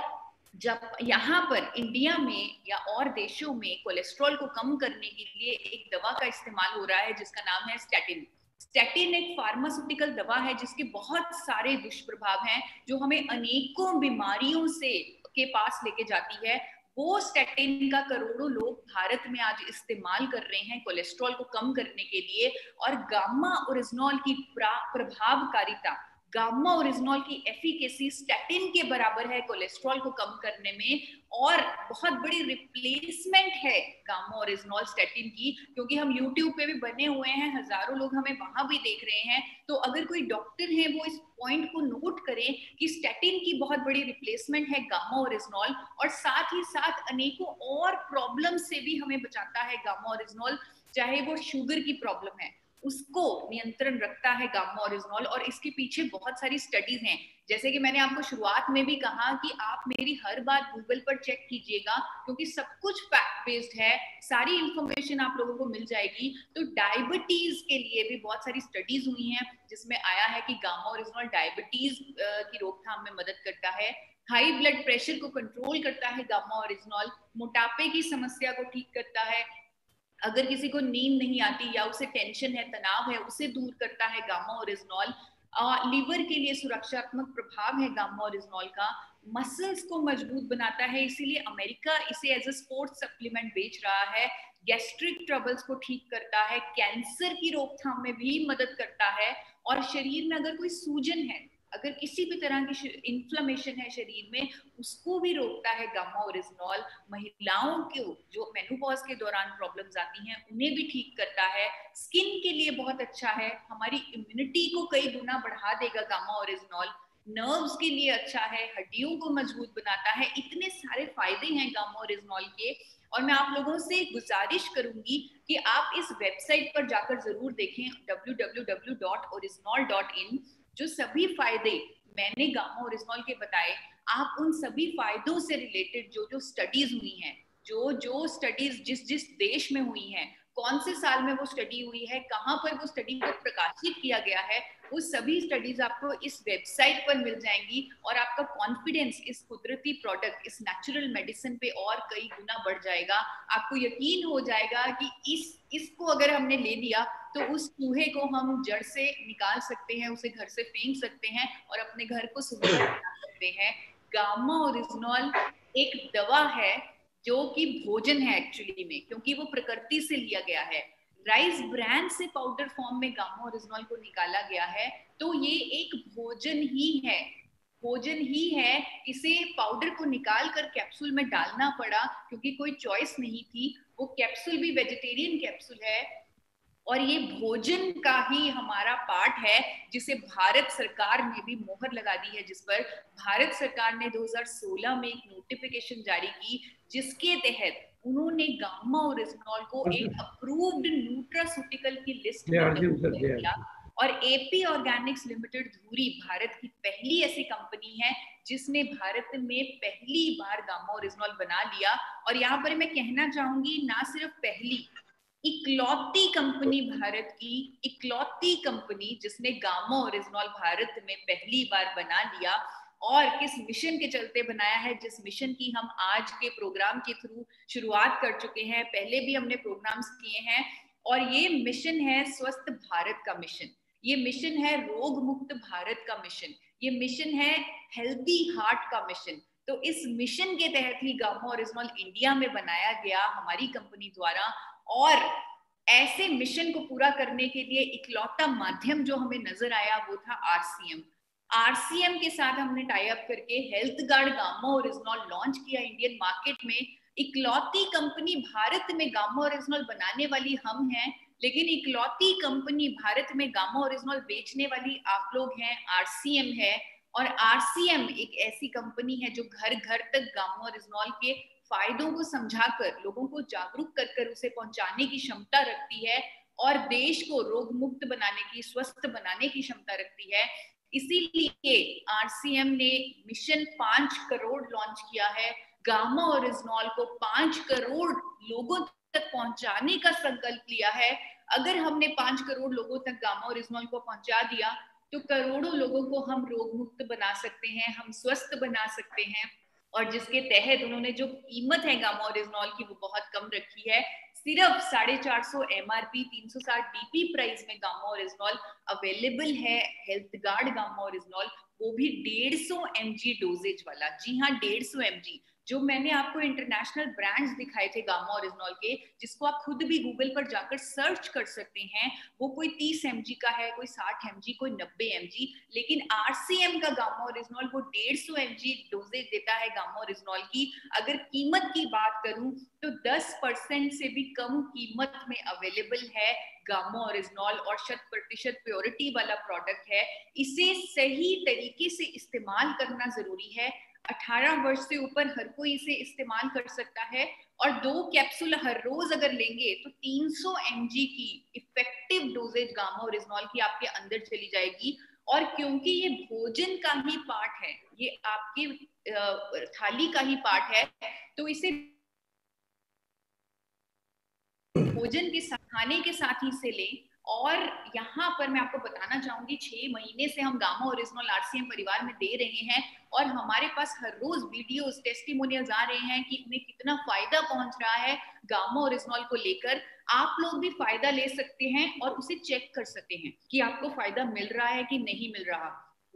जब यहाँ पर इंडिया में या और देशों में कोलेस्ट्रॉल को कम करने के लिए एक दवा का इस्तेमाल हो रहा है जिसका नाम है स्टैटिन। स्टैटिन एक फार्मास्यूटिकल दवा है जिसके बहुत सारे दुष्प्रभाव हैं जो हमें अनेकों बीमारियों से के पास लेके जाती है। वो स्टैटिन का करोड़ों लोग भारत में आज इस्तेमाल कर रहे हैं कोलेस्ट्रॉल को कम करने के लिए। और गामा ओरिजिनॉल की प्रभावकारिता, गामा ओरिजिनॉल की एफिकेसी स्टैटिन के बराबर है कोलेस्ट्रॉल को कम करने में। और बहुत बड़ी रिप्लेसमेंट है गामा ओरिजिनॉल स्टैटिन की, क्योंकि हम यूट्यूब पे भी बने हुए हैं, हजारों लोग हमें वहां भी देख रहे हैं। तो अगर कोई डॉक्टर है वो इस पॉइंट को नोट करें कि स्टैटिन की बहुत बड़ी रिप्लेसमेंट है गामा ओरिजिनॉल, और साथ ही साथ अनेकों और प्रॉब्लम से भी हमें बचाता है गामा ओरिजिनॉल। चाहे वो शुगर की प्रॉब्लम है, उसको नियंत्रण रखता है गामा ओरिजिनॉल। और इसके पीछे बहुत सारी स्टडीज हैं, जैसे कि मैंने आपको शुरुआत में भी कहा कि आप मेरी हर बात गूगल पर चेक कीजिएगा, क्योंकि सब कुछ फैक्ट बेस्ड है, सारी इंफॉर्मेशन आप लोगों को मिल जाएगी। तो डायबिटीज के लिए भी बहुत सारी स्टडीज हुई हैं जिसमें आया है कि गामा ओरिजिनॉल डायबिटीज की रोकथाम में मदद करता है, हाई ब्लड प्रेशर को कंट्रोल करता है गामा ओरिजिनॉल, मोटापे की समस्या को ठीक करता है, अगर किसी को नींद नहीं आती या उसे टेंशन है, तनाव है, उसे दूर करता है गामा ओरिजिनॉल। लीवर के लिए सुरक्षात्मक प्रभाव है गामा ओरिजिनॉल का, मसल्स को मजबूत बनाता है, इसीलिए अमेरिका इसे एज अ स्पोर्ट्स सप्लीमेंट बेच रहा है, गैस्ट्रिक ट्रबल्स को ठीक करता है, कैंसर की रोकथाम में भी मदद करता है, और शरीर में अगर कोई सूजन है, अगर किसी भी तरह की इन्फ्लेमेशन है शरीर में, उसको भी रोकता है गामा ओरिजिनॉल। महिलाओं को जो मेनोपॉज के दौरान प्रॉब्लम्स आती हैं उन्हें भी ठीक करता है, स्किन के लिए बहुत अच्छा है, हमारी इम्यूनिटी को कई गुना बढ़ा देगा गामा ओरिजिनॉल, नर्व्स के लिए अच्छा है, हड्डियों को मजबूत बनाता है, इतने सारे फायदे हैं गामा ओरिजिनॉल के। और मैं आप लोगों से गुजारिश करूंगी कि आप इस वेबसाइट पर जाकर जरूर देखें www.orisnol.in। जो सभी फायदे मैंने गामा ओरिजिनॉल के बताए, आप उन सभी फायदों से रिलेटेड जो स्टडीज हुई हैं, जो स्टडीज जिस देश में हुई हैं, कौन से साल में वो स्टडी हुई है, कहाँ पर वो स्टडी को प्रकाशित किया गया है, वो सभी स्टडीज आपको इस वेबसाइट पर मिल जाएंगी, और आपका कॉन्फिडेंस इस कुदरती प्रोडक्ट, इस नेचुरल मेडिसिन पे और कई गुना बढ़ जाएगा। आपको यकीन हो जाएगा कि इसको अगर हमने ले लिया तो उस चूहे को हम जड़ से निकाल सकते हैं, उसे घर से फेंक सकते हैं और अपने घर को सुंदर बना सकते हैं। गामा ओरिजिनॉल एक दवा है जो कि भोजन है एक्चुअली में, क्योंकि वो प्रकृति से लिया गया है, राइस ब्रांड से पाउडर फॉर्म में गामा ओरिजिनॉल को निकाला गया है, तो ये एक भोजन ही है, भोजन ही है। इसे पाउडर को निकाल कर कैप्सूल में डालना पड़ा क्योंकि कोई चॉइस नहीं थी, वो कैप्सूल भी वेजिटेरियन कैप्सूल है, और ये भोजन का ही हमारा पार्ट है, जिसे भारत सरकार ने भी मोहर लगा दी है, जिस पर भारत सरकार ने 2016 में एक नोटिफिकेशन जारी की, जिसके तहत उन्होंने गामा ओरिजिनॉल को एक अप्रूव्ड न्यूट्रास्यूटिकल की लिस्ट में किया, और एपी ऑर्गेनिक्स लिमिटेड धुरी भारत की पहली ऐसी कंपनी है जिसने भारत में पहली बार गामा ओरिजिनॉल बना लिया। और यहाँ पर मैं कहना चाहूंगी, ना सिर्फ पहली, इकलौती कंपनी, भारत की इकलौती कंपनी जिसने गामा ओरिजिनॉल भारत में पहली बार बना लिया। और किस मिशन के चलते बनाया है, जिस मिशन की हम आज के प्रोग्राम के थ्रू शुरुआत कर चुके हैं, पहले भी हमने प्रोग्राम्स किए हैं, और ये मिशन है स्वस्थ भारत का मिशन, ये मिशन है रोग मुक्त भारत का मिशन, ये मिशन है हेल्दी हार्ट का मिशन। तो इस मिशन के तहत ही गामा ओरिजिनॉल इंडिया में बनाया गया हमारी कंपनी द्वारा, और ऐसे मिशन को पूरा करने के लिए इकलौता माध्यम जो हमें नजर आया वो था आरसीएम। आरसीएम के साथ हमने टाई अप करके health guard gamma oryzanol launch किया इंडियन मार्केट में। इकलौती कंपनी भारत में गामा ओरिजिनॉल बनाने वाली हम हैं, लेकिन इकलौती कंपनी भारत में गामा ओरिजिनॉल बेचने वाली आप लोग हैं, आरसीएम है। और आरसीएम एक ऐसी कंपनी है जो घर घर तक गामा ओरिजिनॉल के फायदों को समझाकर, लोगों को जागरूक कर कर उसे पहुंचाने की क्षमता रखती है, और देश को रोग मुक्त बनाने की, स्वस्थ बनाने की क्षमता रखती है। इसीलिए आरसीएम ने मिशन 5 करोड़ लॉन्च किया है, गामा ओरिजिनॉल को 5 करोड़ लोगों तक पहुंचाने का संकल्प लिया है। अगर हमने 5 करोड़ लोगों तक गामा ओरिजिनॉल को पहुंचा दिया तो करोड़ों लोगों को हम रोग मुक्त बना सकते हैं, हम स्वस्थ बना सकते हैं। और जिसके तहत उन्होंने जो कीमत है गामा ओरिजिनॉल की वो बहुत कम रखी है, सिर्फ 450 MRP 360 DP प्राइस में गामा ओरिजिनॉल अवेलेबल है। हेल्थ गार्ड गामा ओरिजिनॉल, वो भी 150 mg डोजेज वाला। जी हाँ, 150 mg। जो मैंने आपको इंटरनेशनल ब्रांड्स दिखाए थे गामा ओरिजिनॉल के, जिसको आप खुद भी गूगल पर जाकर सर्च कर सकते हैं, वो कोई 30 mg का है, कोई 60 mg, कोई 90 mg, लेकिन आरसीएम का गामा ओरिजिनॉल वो 150 mg डोजेज देता है गामा ओरिजिनॉल की। अगर कीमत की बात करूं तो 10% से भी कम कीमत में अवेलेबल है गामा ओरिजिनॉल, और 100% प्योरिटी वाला प्रोडक्ट है। इसे सही तरीके से इस्तेमाल करना जरूरी है। 18 वर्ष से ऊपर हर कोई इसे इस्तेमाल कर सकता है और 2 कैप्सूल हर रोज अगर लेंगे तो 300 mg की इफेक्टिव डोजेज गामा ओरिजिनॉल की आपके अंदर चली जाएगी। और क्योंकि ये भोजन का ही पार्ट है, ये आपकी थाली का ही पार्ट है, तो इसे भोजन के साथ, खाने के साथ ही इसे लें। और यहाँ पर मैं आपको बताना चाहूंगी 6 महीने से हम गामा ओरिजिनॉल आरसीएम परिवार में दे रहे हैं और हमारे पास हर रोज वीडियोस, टेस्टिमोनियल्स आ रहे हैं कि उन्हें कितना फायदा पहुंच रहा है गामा ओरिजिनॉल को लेकर। आप लोग भी फायदा ले सकते हैं और उसे चेक कर सकते हैं कि आपको फायदा मिल रहा है कि नहीं मिल रहा।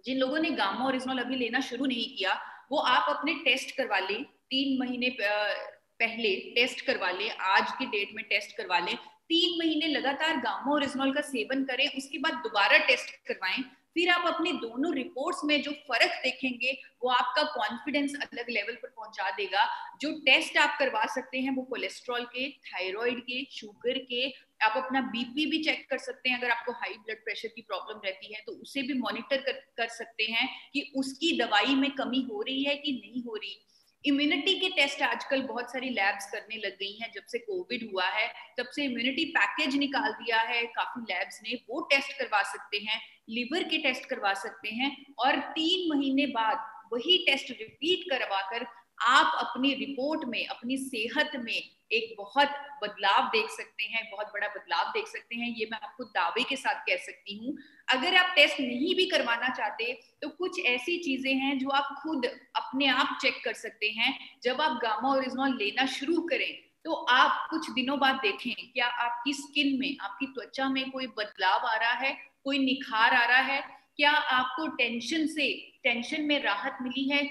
जिन लोगों ने गामा ओरिजिनॉल अभी लेना शुरू नहीं किया वो आप अपने टेस्ट करवा लें, 3 महीने पहले टेस्ट करवा लें, आज की डेट में टेस्ट करवा लें, 3 महीने लगातार गामा ओरिजिनॉल का सेवन करें, उसके बाद दोबारा टेस्ट करवाएं। फिर आप अपनी दोनों रिपोर्ट्स में जो फर्क देखेंगे वो आपका कॉन्फिडेंस अलग लेवल पर पहुंचा देगा। जो टेस्ट आप करवा सकते हैं वो कोलेस्ट्रॉल के, थायराइड के, शुगर के, आप अपना बीपी भी चेक कर सकते हैं। अगर आपको हाई ब्लड प्रेशर की प्रॉब्लम रहती है तो उसे भी मॉनिटर कर सकते हैं कि उसकी दवाई में कमी हो रही है कि नहीं हो रही। इम्यूनिटी के टेस्ट आजकल बहुत सारी लैब्स करने लग गई हैं। जब से कोविड हुआ है तब से इम्यूनिटी पैकेज निकाल दिया है काफी लैब्स ने, वो टेस्ट करवा सकते हैं, लिवर के टेस्ट करवा सकते हैं और 3 महीने बाद वही टेस्ट रिपीट करवाकर आप अपनी रिपोर्ट में, अपनी सेहत में एक बहुत बदलाव देख सकते हैं, बहुत बड़ा बदलाव देख सकते हैं। ये मैं आपको दावे के साथ कह सकती हूँ। अगर आप टेस्ट नहीं भी करवाना चाहते तो कुछ ऐसी चीजें हैं जो आप खुद अपने आप चेक कर सकते हैं। जब आप गामा ओरिजिनॉल लेना शुरू करें तो आप कुछ दिनों बाद देखें क्या आपकी स्किन में, आपकी त्वचा में कोई बदलाव आ रहा है, कोई निखार आ रहा है, क्या आपको टेंशन में राहत मिली है,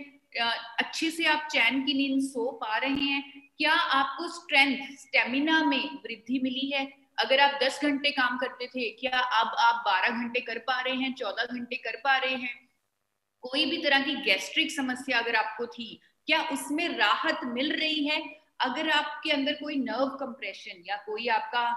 अच्छे से आप चैन की नींद सो पा रहे हैं, क्या आपको स्टेमिना में वृद्धि मिली है। अगर आप 10 घंटे काम करते थे क्या अब आप 12 घंटे कर पा रहे हैं, 14 घंटे कर पा रहे हैं। कोई भी तरह की गैस्ट्रिक समस्या अगर आपको थी क्या उसमें राहत मिल रही है। अगर आपके अंदर कोई नर्व कंप्रेशन या कोई आपका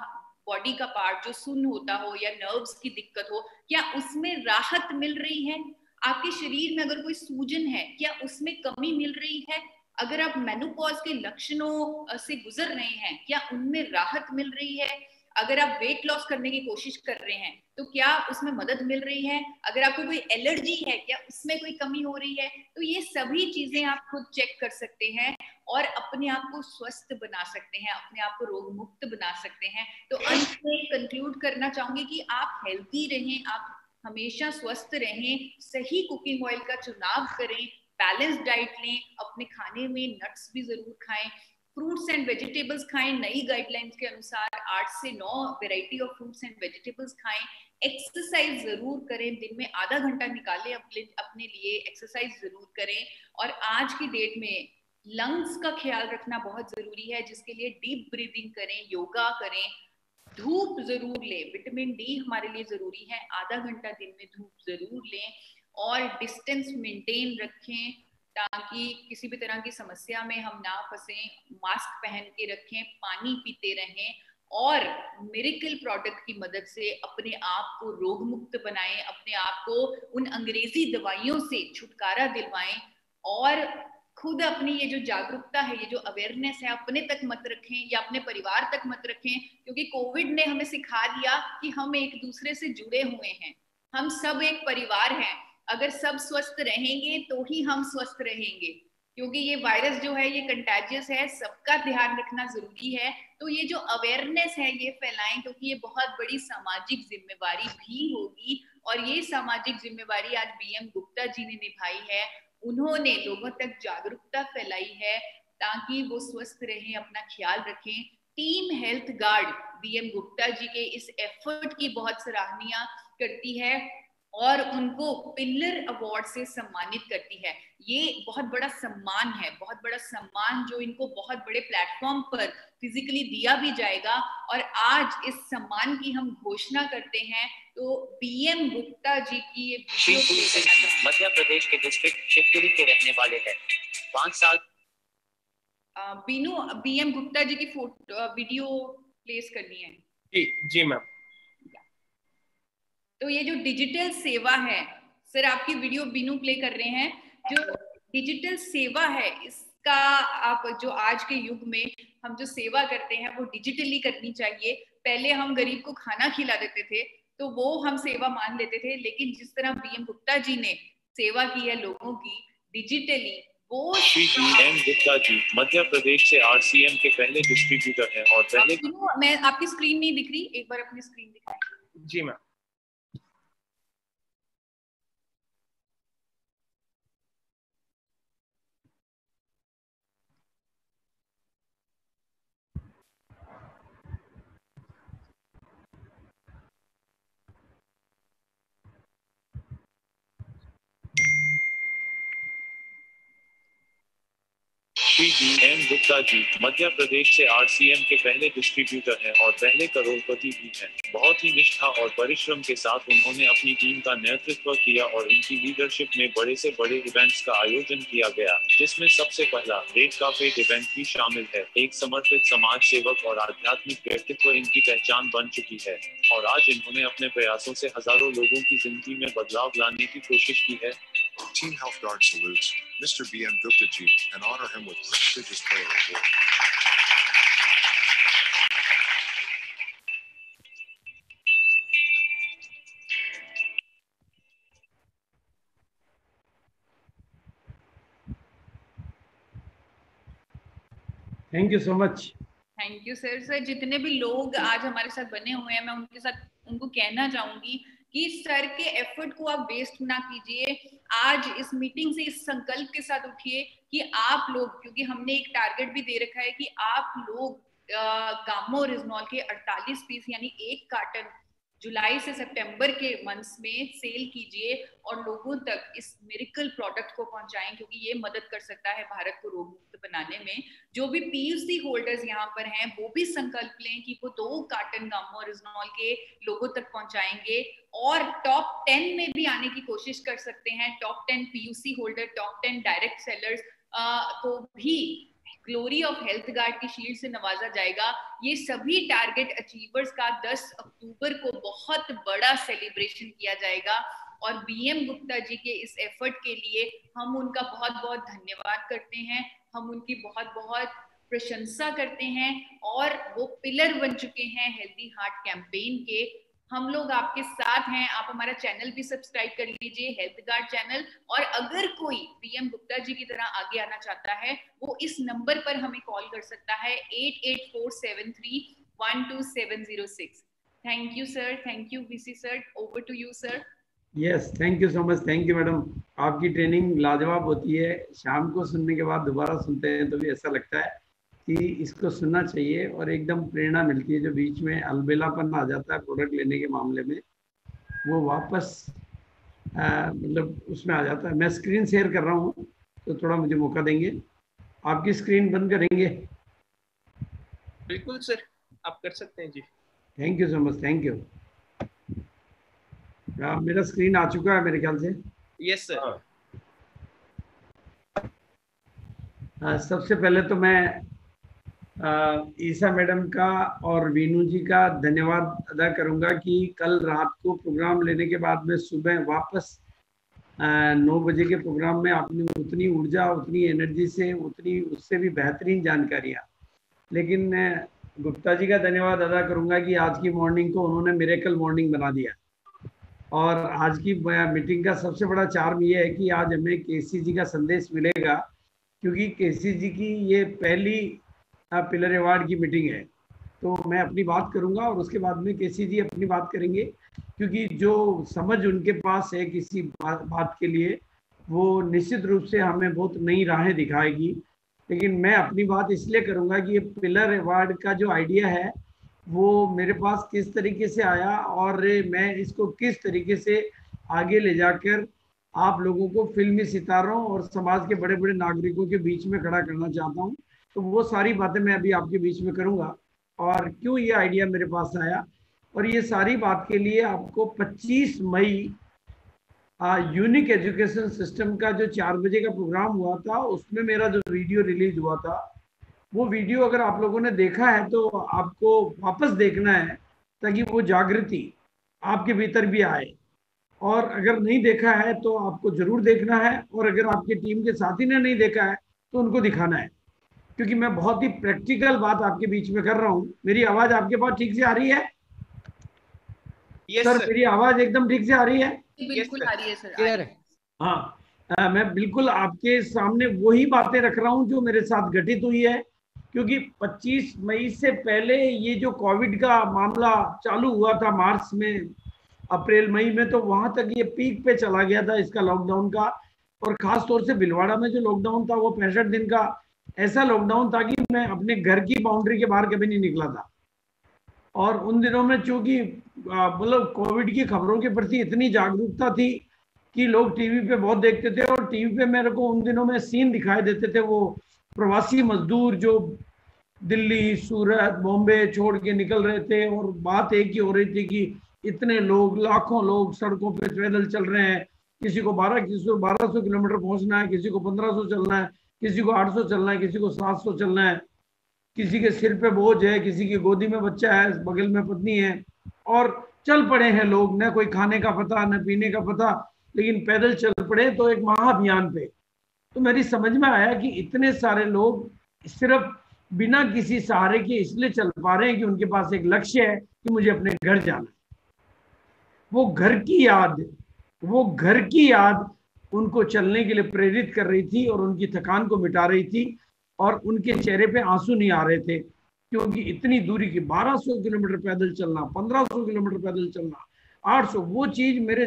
बॉडी का पार्ट जो सुन्न होता हो या नर्व्स की दिक्कत हो, क्या उसमें राहत मिल रही है। आपके शरीर में अगर कोई सूजन है क्या उसमें कमी मिल रही है। अगर आप मेनोपॉज के लक्षणों से गुजर रहे हैं क्या उनमें राहत मिल रही है। अगर आप वेट लॉस करने की कोशिश कर रहे हैं तो क्या उसमें मदद मिल रही है। अगर आपको कोई एलर्जी है क्या उसमें कोई कमी हो रही है। तो ये सभी चीजें आप खुद चेक कर सकते हैं और अपने आप को स्वस्थ बना सकते हैं, अपने आप को रोग मुक्त बना सकते हैं। तो अंत में कंक्लूड करना चाहूंगी कि आप हेल्दी रहें, आप हमेशा स्वस्थ रहें, सही कुकिंग ऑयल का चुनाव करें, बैलेंस डाइट लें, अपने खाने में नट्स भी जरूर खाएं, फ्रूट्स एंड वेजिटेबल्स खाएं, नई गाइडलाइंस के अनुसार 8 से 9 variety of fruits and vegetables खाएं, एक्सरसाइज जरूर करें, दिन में आधा घंटा निकालें अपने लिए, एक्सरसाइज जरूर करें। और आज की डेट में लंग्स का ख्याल रखना बहुत जरूरी है, जिसके लिए डीप ब्रीदिंग करें, योगा करें, धूप जरूर लें, विटामिन डी हमारे लिए जरूरी है, आधा घंटा दिन में धूप जरूर लें और डिस्टेंस मेंटेन रखें ताकि किसी भी तरह की समस्या में हम ना फंसे, मास्क पहन के रखें, पानी पीते रहें और मिरेकल प्रोडक्ट की मदद से अपने आप को रोग मुक्त बनाएं, अपने आप को उन अंग्रेजी दवाइयों से छुटकारा दिलवाएं और खुद अपनी ये जो जागरूकता है, ये जो अवेयरनेस है अपने तक मत रखें या अपने परिवार तक मत रखें, क्योंकि कोविड ने हमें सिखा दिया कि हम एक दूसरे से जुड़े हुए हैं, हम सब एक परिवार हैं। अगर सब स्वस्थ रहेंगे तो ही हम स्वस्थ रहेंगे, क्योंकि ये वायरस जो है ये कंटेजियस है, सबका ध्यान रखना जरूरी है। तो ये जो अवेयरनेस है ये फैलाएं, क्योंकि ये बहुत बड़ी सामाजिक जिम्मेवारी भी होगी और ये सामाजिक जिम्मेवारी आज बीएम गुप्ता जी ने निभाई है। उन्होंने लोगों तक जागरूकता फैलाई है ताकि वो स्वस्थ रहें, अपना ख्याल रखें। Team health guard BM Gupta ji के इस एफर्ट की बहुत सराहनीय करती है और उनको पिलर अवार्ड से सम्मानित करती है। ये बहुत बड़ा सम्मान है, बहुत बड़ा सम्मान जो इनको बहुत बड़े प्लेटफॉर्म पर फिजिकली दिया भी जाएगा। और आज इस सम्मान की हम घोषणा करते हैं। तो बीएम गुप्ता जी की ये मध्य प्रदेश के डिस्ट्रिक्ट शिवपुरी के रहने वाले हैं, 5 साल। बीनू, बीएम गुप्ता जी की फोटो वीडियो प्लेस करनी है। जी जी मैम। तो ये जो डिजिटल सेवा है सर, आपकी वीडियो बीनू प्ले कर रहे हैं। जो डिजिटल सेवा है, इसका आप जो आज के युग में हम जो सेवा करते हैं वो डिजिटली करनी चाहिए। पहले हम गरीब को खाना खिला देते थे तो वो हम सेवा मान लेते थे, लेकिन जिस तरह बीएम गुप्ता जी ने सेवा की है लोगों की डिजिटली, वो श्री बीएम गुप्ता जी मध्य प्रदेश से आरसीएम के पहले डिस्ट्रीब्यूटर हैं और पहले मैं आपकी स्क्रीन नहीं दिख रही, एक बार अपनी स्क्रीन दिखाएं। जी मैम। श्री बीएम गुप्ता जी मध्य प्रदेश से आरसीएम के पहले डिस्ट्रीब्यूटर हैं और पहले करोड़पति भी हैं। बहुत ही निष्ठा और परिश्रम के साथ उन्होंने अपनी टीम का नेतृत्व किया और उनकी लीडरशिप में बड़े से बड़े इवेंट्स का आयोजन किया गया, जिसमें सबसे पहला रेड कार्पेट इवेंट भी शामिल है। एक समर्पित समाज सेवक और आध्यात्मिक व्यक्तित्व इनकी पहचान बन चुकी है और आज इन्होंने अपने प्रयासों से हजारों लोगों की जिंदगी में बदलाव लाने की कोशिश की है। Team Health Guard salutes Mr. B.M. Gupta ji and honor him with prestigious prayer award. Thank you so much. Thank you sir. Sir जितने भी लोग आज हमारे साथ बने हुए हैं, मैं उनके साथ उनको कहना चाहूंगी कि सर के एफर्ट को आप वेस्ट ना कीजिए। आज इस मीटिंग से इस संकल्प के साथ उठिए कि आप लोग, क्योंकि हमने एक टारगेट भी दे रखा है कि आप लोग गामा और रिजनॉल के 48 पीस यानी 1 कार्टन जुलाई से सितंबर के मंथ्स में सेल कीजिए और लोगों तक इस मिरेकल प्रोडक्ट को पहुंचाएं, क्योंकि ये मदद कर सकता है भारत को रोग मुक्त बनाने में। जो भी पीयूसी होल्डर्स यहाँ पर हैं वो भी संकल्प लें कि वो 2 कार्टन गामा और रिजनॉल के लोगों तक पहुंचाएंगे और टॉप 10 में भी आने की कोशिश कर सकते हैं। Top 10 PUC holder, top 10 direct sellers को भी ग्लोरी ऑफ हेल्थ गार्ड की शील्ड से नवाजा जाएगा। ये सभी टारगेट अचीवर्स का 10 अक्टूबर को बहुत बड़ा सेलिब्रेशन किया जाएगा और बीएम गुप्ता जी के इस एफर्ट के लिए हम उनका बहुत बहुत धन्यवाद करते हैं, हम उनकी बहुत बहुत प्रशंसा करते हैं और वो पिलर बन चुके हैं हेल्दी हार्ट कैंपेन के। हम लोग आपके साथ हैं। आप हमारा चैनल भी सब्सक्राइब कर लीजिए, हेल्थ गार्ड चैनल, और अगर कोई बीएम गुप्ता जी की तरह आगे आना चाहता है वो इस नंबर पर हमें कॉल कर सकता है 8847312706। Thank you sir. Thank you VC sir. Over to you sir. Yes, thank you so much. Thank you madam. आपकी ट्रेनिंग लाजवाब होती है। शाम को सुनने के बाद दोबारा सुनते हैं तो भी ऐसा लगता है कि इसको सुनना चाहिए और एकदम प्रेरणा मिलती है। जो बीच में अलबेलापन आ जाता है प्रोडक्ट लेने के मामले में, वो वापस मतलब उसमें आ जाता है। मैं स्क्रीन शेयर कर रहा हूँ तो थोड़ा मुझे मौका देंगे। आपकी स्क्रीन बंद करेंगे? बिल्कुल सर, आप कर सकते हैं जी। Thank you so much. Thank you. मेरा स्क्रीन आ चुका है मेरे ख्याल से। Yes sir. सबसे पहले तो मैं ईसा मैडम का और वीनू जी का धन्यवाद अदा करूंगा कि कल रात को प्रोग्राम लेने के बाद में सुबह वापस 9 बजे के प्रोग्राम में आपने उतनी ऊर्जा, उतनी एनर्जी से, उतनी उससे भी बेहतरीन जानकारियाँ। लेकिन गुप्ता जी का धन्यवाद अदा करूंगा कि आज की मॉर्निंग को उन्होंने मिरेकल मॉर्निंग बना दिया। और आज की मीटिंग का सबसे बड़ा चार्म ये है कि आज हमें केसी जी का संदेश मिलेगा, क्योंकि केसी जी की ये पहली पिलर अवार्ड की मीटिंग है। तो मैं अपनी बात करूंगा और उसके बाद में केसी जी अपनी बात करेंगे, क्योंकि जो समझ उनके पास है किसी बात के लिए, वो निश्चित रूप से हमें बहुत नई राहें दिखाएगी। लेकिन मैं अपनी बात इसलिए करूंगा कि ये पिलर अवार्ड का जो आइडिया है वो मेरे पास किस तरीके से आया और मैं इसको किस तरीके से आगे ले जाकर आप लोगों को फिल्मी सितारों और समाज के बड़े बड़े नागरिकों के बीच में खड़ा करना चाहता हूँ। तो वो सारी बातें मैं अभी आपके बीच में करूँगा और क्यों ये आइडिया मेरे पास आया। और ये सारी बात के लिए आपको 25 मई यूनिक एजुकेशन सिस्टम का जो 4 बजे का प्रोग्राम हुआ था, उसमें मेरा जो वीडियो रिलीज हुआ था, वो वीडियो अगर आप लोगों ने देखा है तो आपको वापस देखना है, ताकि वो जागृति आपके भीतर भी आए और अगर नहीं देखा है तो आपको जरूर देखना है, और अगर आपकी टीम के साथी ने नहीं देखा है तो उनको दिखाना है, क्योंकि मैं बहुत ही प्रैक्टिकल बात आपके बीच में कर रहा हूँ। मेरी आवाज आपके पास ठीक से आ रही है? सर मेरी आवाज एकदम ठीक से आ रही है? बिल्कुल आ रही है सर। क्लियर है। हाँ, मैं बिल्कुल आपके सामने वही बातें रख रहा हूँ जो मेरे साथ घटित हुई है, क्योंकि 25 मई से पहले ये जो कोविड का मामला चालू हुआ था मार्च में, अप्रैल मई में, तो वहां तक ये पीक पे चला गया था इसका लॉकडाउन का। और खास तौर से भीलवाड़ा में जो लॉकडाउन था वो 65 दिन का ऐसा लॉकडाउन था कि मैं अपने घर की बाउंड्री के बाहर कभी नहीं निकला था। और उन दिनों में चूंकि मतलब कोविड की खबरों के प्रति इतनी जागरूकता थी कि लोग टीवी पे बहुत देखते थे, और टीवी पे मेरे को उन दिनों में सीन दिखाई देते थे, वो प्रवासी मजदूर जो दिल्ली, सूरत, बॉम्बे छोड़ के निकल रहे थे, और बात एक ही हो रही थी कि इतने लोग, लाखों लोग सड़कों पे पैदल चल रहे हैं। किसी को 1200 किलोमीटर पहुंचना है, किसी को 1500 चलना है, किसी को 800 चलना है, किसी को 700 चलना है, किसी के सिर पे बोझ है, किसी की गोदी में बच्चा है, बगल में पत्नी है, और चल पड़े हैं लोग, न कोई खाने का पता न पीने का पता, लेकिन पैदल चल पड़े तो एक महाअभियान पे। तो मेरी समझ में आया कि इतने सारे लोग सिर्फ बिना किसी सहारे के इसलिए चल पा रहे हैं कि उनके पास एक लक्ष्य है कि मुझे अपने घर जाना है। वो घर की याद उनको चलने के लिए प्रेरित कर रही थी और उनकी थकान को मिटा रही थी, और उनके चेहरे पे आंसू नहीं आ रहे थे, क्योंकि इतनी दूरी की 1200 किलोमीटर पैदल चलना, 1500 किलोमीटर पैदल चलना, 800, वो चीज मेरे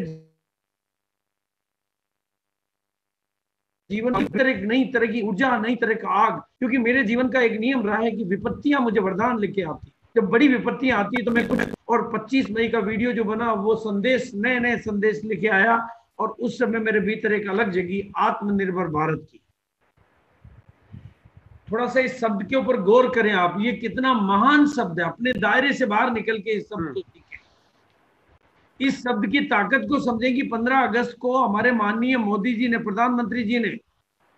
जीवन की तरह, एक नई तरह की ऊर्जा, नई तरह का आग। क्योंकि मेरे जीवन का एक नियम रहा है कि विपत्तियां मुझे वरदान लेके आती, जब बड़ी विपत्तियां आती है तो मैं कुछ, और 25 मई का वीडियो जो बना वो संदेश, नए नए संदेश लेके आया, और उस समय मेरे भीतर एक अलग जगी आत्मनिर्भर भारत की। थोड़ा सा इस शब्द के ऊपर गौर करें आप, ये कितना महान शब्द है, अपने दायरे से बाहर निकल के इस शब्द को सीखें, इस शब्द की ताकत को समझें कि 15 अगस्त को हमारे माननीय मोदी जी ने, प्रधानमंत्री जी ने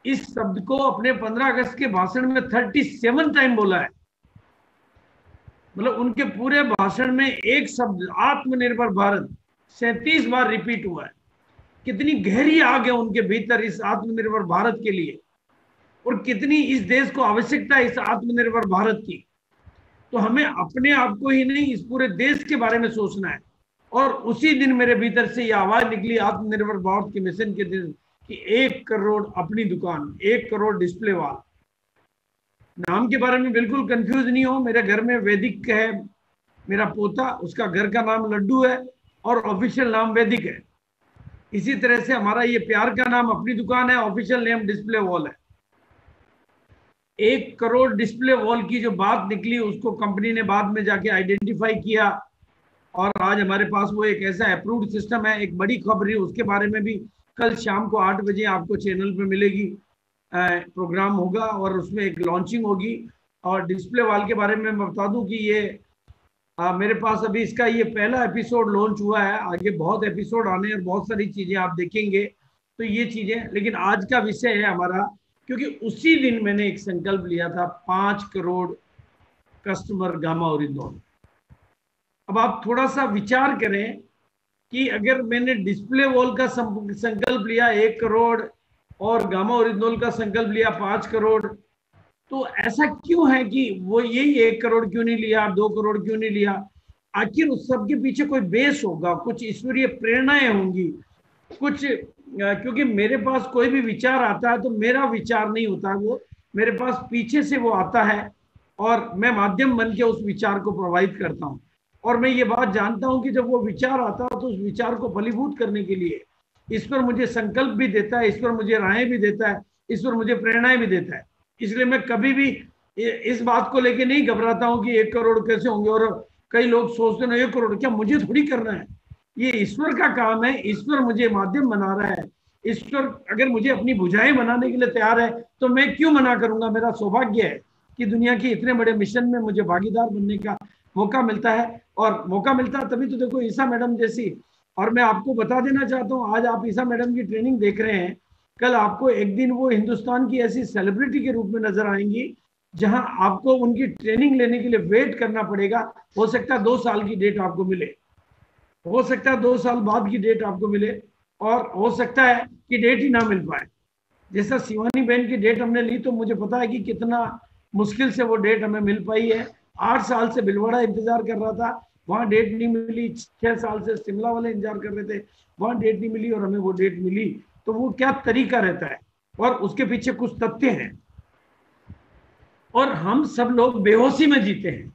इस शब्द को अपने 15 अगस्त के भाषण में 37 टाइम बोला है। मतलब उनके पूरे भाषण में एक शब्द आत्मनिर्भर भारत 37 बार रिपीट हुआ है। कितनी गहरी आग है उनके भीतर इस आत्मनिर्भर भारत के लिए, और कितनी इस देश को आवश्यकता है इस आत्मनिर्भर भारत की। तो हमें अपने आप को ही नहीं, इस पूरे देश के बारे में सोचना है। और उसी दिन मेरे भीतर से ये आवाज निकली आत्मनिर्भर भारत के मिशन के दिन कि 1 करोड़ अपनी दुकान, 1 करोड़ डिस्प्ले वॉल। नाम के बारे में बिल्कुल कंफ्यूज नहीं हो, मेरे घर में वैदिक है, मेरा पोता, उसका घर का नाम लड्डू है और ऑफिशियल नाम वैदिक है। इसी तरह से हमारा ये प्यार का नाम अपनी दुकान है, ऑफिशियल नेम डिस्प्ले वॉल है। 1 करोड़ डिस्प्ले वॉल की जो बात निकली उसको कंपनी ने बाद में जाके आइडेंटिफाई किया, और आज हमारे पास वो एक ऐसा अप्रूव्ड सिस्टम है। एक बड़ी खबर है, उसके बारे में भी कल शाम को 8 बजे आपको चैनल पे मिलेगी, प्रोग्राम होगा और उसमें एक लॉन्चिंग होगी। और डिस्प्ले वॉल के बारे में मैं बता दूं कि ये मेरे पास अभी इसका ये पहला एपिसोड लॉन्च हुआ है, आगे बहुत एपिसोड आने और बहुत सारी चीजें आप देखेंगे। तो ये चीजें, लेकिन आज का विषय है हमारा, क्योंकि उसी दिन मैंने एक संकल्प लिया था 5 करोड़ कस्टमर गामा ओरिजिनल। अब आप थोड़ा सा विचार करें कि अगर मैंने डिस्प्ले वॉल का संकल्प लिया 1 करोड़ और गामा ओरिजिनल का संकल्प लिया 5 करोड़, तो ऐसा क्यों है कि वो यही 1 करोड़ क्यों नहीं लिया, 2 करोड़ क्यों नहीं लिया? आखिर उस सब के पीछे कोई बेस होगा, कुछ ईश्वरीय प्रेरणाएं होंगी, कुछ, क्योंकि मेरे पास कोई भी विचार आता है तो मेरा विचार नहीं होता, वो मेरे पास पीछे से वो आता है और मैं माध्यम बन के उस विचार को प्रभावित करता हूँ। और मैं ये बात जानता हूँ कि जब वो विचार आता है तो उस विचार को फलीभूत करने के लिए ईश्वर मुझे संकल्प भी देता है, ईश्वर मुझे राहें भी देता है, ईश्वर मुझे प्रेरणाएं भी देता है। इसलिए मैं कभी भी इस बात को लेके नहीं घबराता हूँ कि 1 करोड़ कैसे होंगे। और कई लोग सोचते हैं 1 करोड़ क्या मुझे थोड़ी करना है, ये ईश्वर का काम है, ईश्वर मुझे माध्यम बना रहा है। ईश्वर अगर मुझे अपनी भुजाएं बनाने के लिए तैयार है तो मैं क्यों मना करूंगा। मेरा सौभाग्य है कि दुनिया के इतने बड़े मिशन में मुझे भागीदार बनने का मौका मिलता है। और मौका मिलता है तभी तो देखो ईसा मैडम जैसी, और मैं आपको बता देना चाहता हूँ आज आप ईसा मैडम की ट्रेनिंग देख रहे हैं, कल आपको एक दिन वो हिंदुस्तान की ऐसी सेलिब्रिटी के रूप में नजर आएंगी जहां आपको उनकी ट्रेनिंग लेने के लिए वेट करना पड़ेगा। हो सकता है 2 साल की डेट आपको मिले। हो सकता है 2 साल बाद की डेट आपको मिले, और हो सकता है कि डेट ही ना मिल पाए। जैसा शिवानी बहन की डेट हमने ली तो मुझे पता है कि कितना मुश्किल से वो डेट हमें मिल पाई है। 8 साल से भिलवाड़ा इंतजार कर रहा था, वहां डेट नहीं मिली। 6 साल से शिमला वाले इंतजार कर रहे थे, वहां डेट नहीं मिली, और हमें वो डेट मिली। तो वो क्या तरीका रहता है, और उसके पीछे कुछ तथ्य हैं। और हम सब लोग बेहोशी में जीते हैं,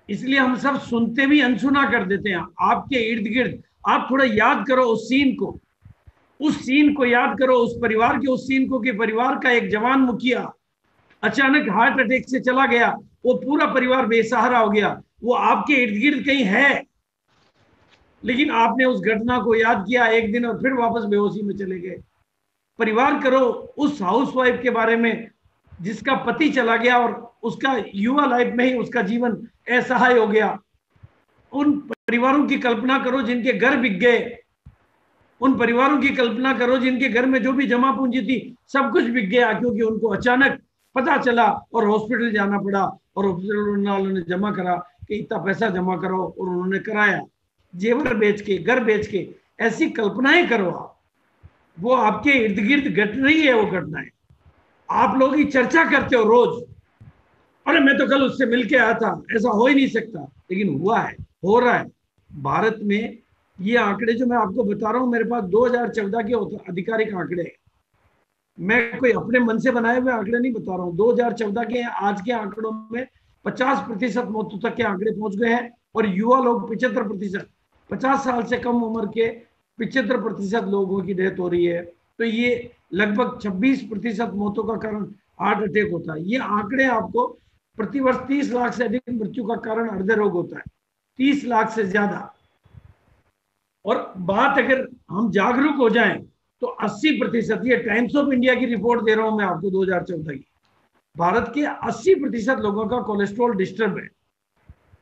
इसलिए हम सब सुनते भी अनसुना कर देते हैं। आपके इर्द गिर्द आप थोड़ा याद करो उस सीन को, याद करो उस परिवार के उस सीन को, कि परिवार का एक जवान मुखिया अचानक हार्ट अटैक से चला गया, वो पूरा परिवार बेसहारा हो गया। वो आपके इर्द गिर्द कहीं है, लेकिन आपने उस घटना को याद किया एक दिन और फिर वापस बेहोशी में चले गए। परिवार करो उस हाउसवाइफ के बारे में जिसका पति चला गया और उसका युवा लाइफ में ही उसका जीवन असहाय हो गया। उन परिवारों की कल्पना करो जिनके घर बिक गए, उन परिवारों की कल्पना करो जिनके घर में जो भी जमा पूंजी थी सब कुछ बिक गया, क्योंकि उनको अचानक पता चला और हॉस्पिटल जाना पड़ा, और हॉस्पिटल वालों ने जमा करा कि इतना पैसा जमा करो, और उन्होंने कराया, जेवर बेच के, घर बेच के। ऐसी कल्पनाएं करो आप, वो आपके इर्द गिर्द घट रही है वो घटनाएं। आप लोग ही चर्चा करते हो रोज, अरे मैं तो कल उससे मिल के आया था, ऐसा हो ही नहीं सकता, लेकिन हुआ है, हो रहा है। भारत में ये आंकड़े जो मैं आपको बता रहा हूं, मेरे पास 2014 के आधिकारिक आंकड़े हैं। मैं कोई अपने मन से बनाए हुए आंकड़े नहीं बता रहा हूं। 2014 के आज के आंकड़ों में 50% मौतों तक के आंकड़े पहुंच गए हैं, और युवा लोग 75%, 50 साल से कम उम्र के 75% लोगों की डेथ हो रही है। तो ये लगभग 26% मौतों का कारण हार्ट अटैक होता है। ये आंकड़े आपको प्रतिवर्ष 30 लाख से अधिक मृत्यु का कारण हृदय रोग होता है, 30 लाख से ज्यादा। और बात अगर हम जागरूक हो जाएं तो 80%, ये टाइम्स ऑफ इंडिया की रिपोर्ट दे रहा हूं मैं आपको 2014 की, भारत के 80% लोगों का कोलेस्ट्रॉल डिस्टर्ब है,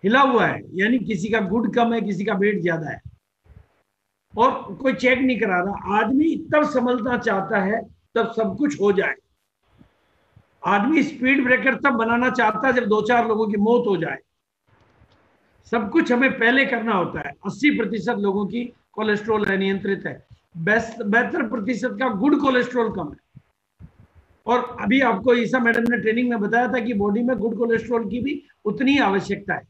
हिला हुआ है, यानी किसी का गुड कम है, किसी का वेट ज्यादा है, और कोई चेक नहीं करा रहा। आदमी तब संभलना चाहता है तब सब कुछ हो जाए। आदमी स्पीड ब्रेकर तब बनाना चाहता है जब 2-4 लोगों की मौत हो जाए। सब कुछ हमें पहले करना होता है। 80% लोगों की कोलेस्ट्रॉल नियंत्रित है, 72% का गुड कोलेस्ट्रॉल कम है। और अभी आपको ईसा मैडम ने ट्रेनिंग में बताया था कि बॉडी में गुड कोलेस्ट्रॉल की भी उतनी ही आवश्यकता है,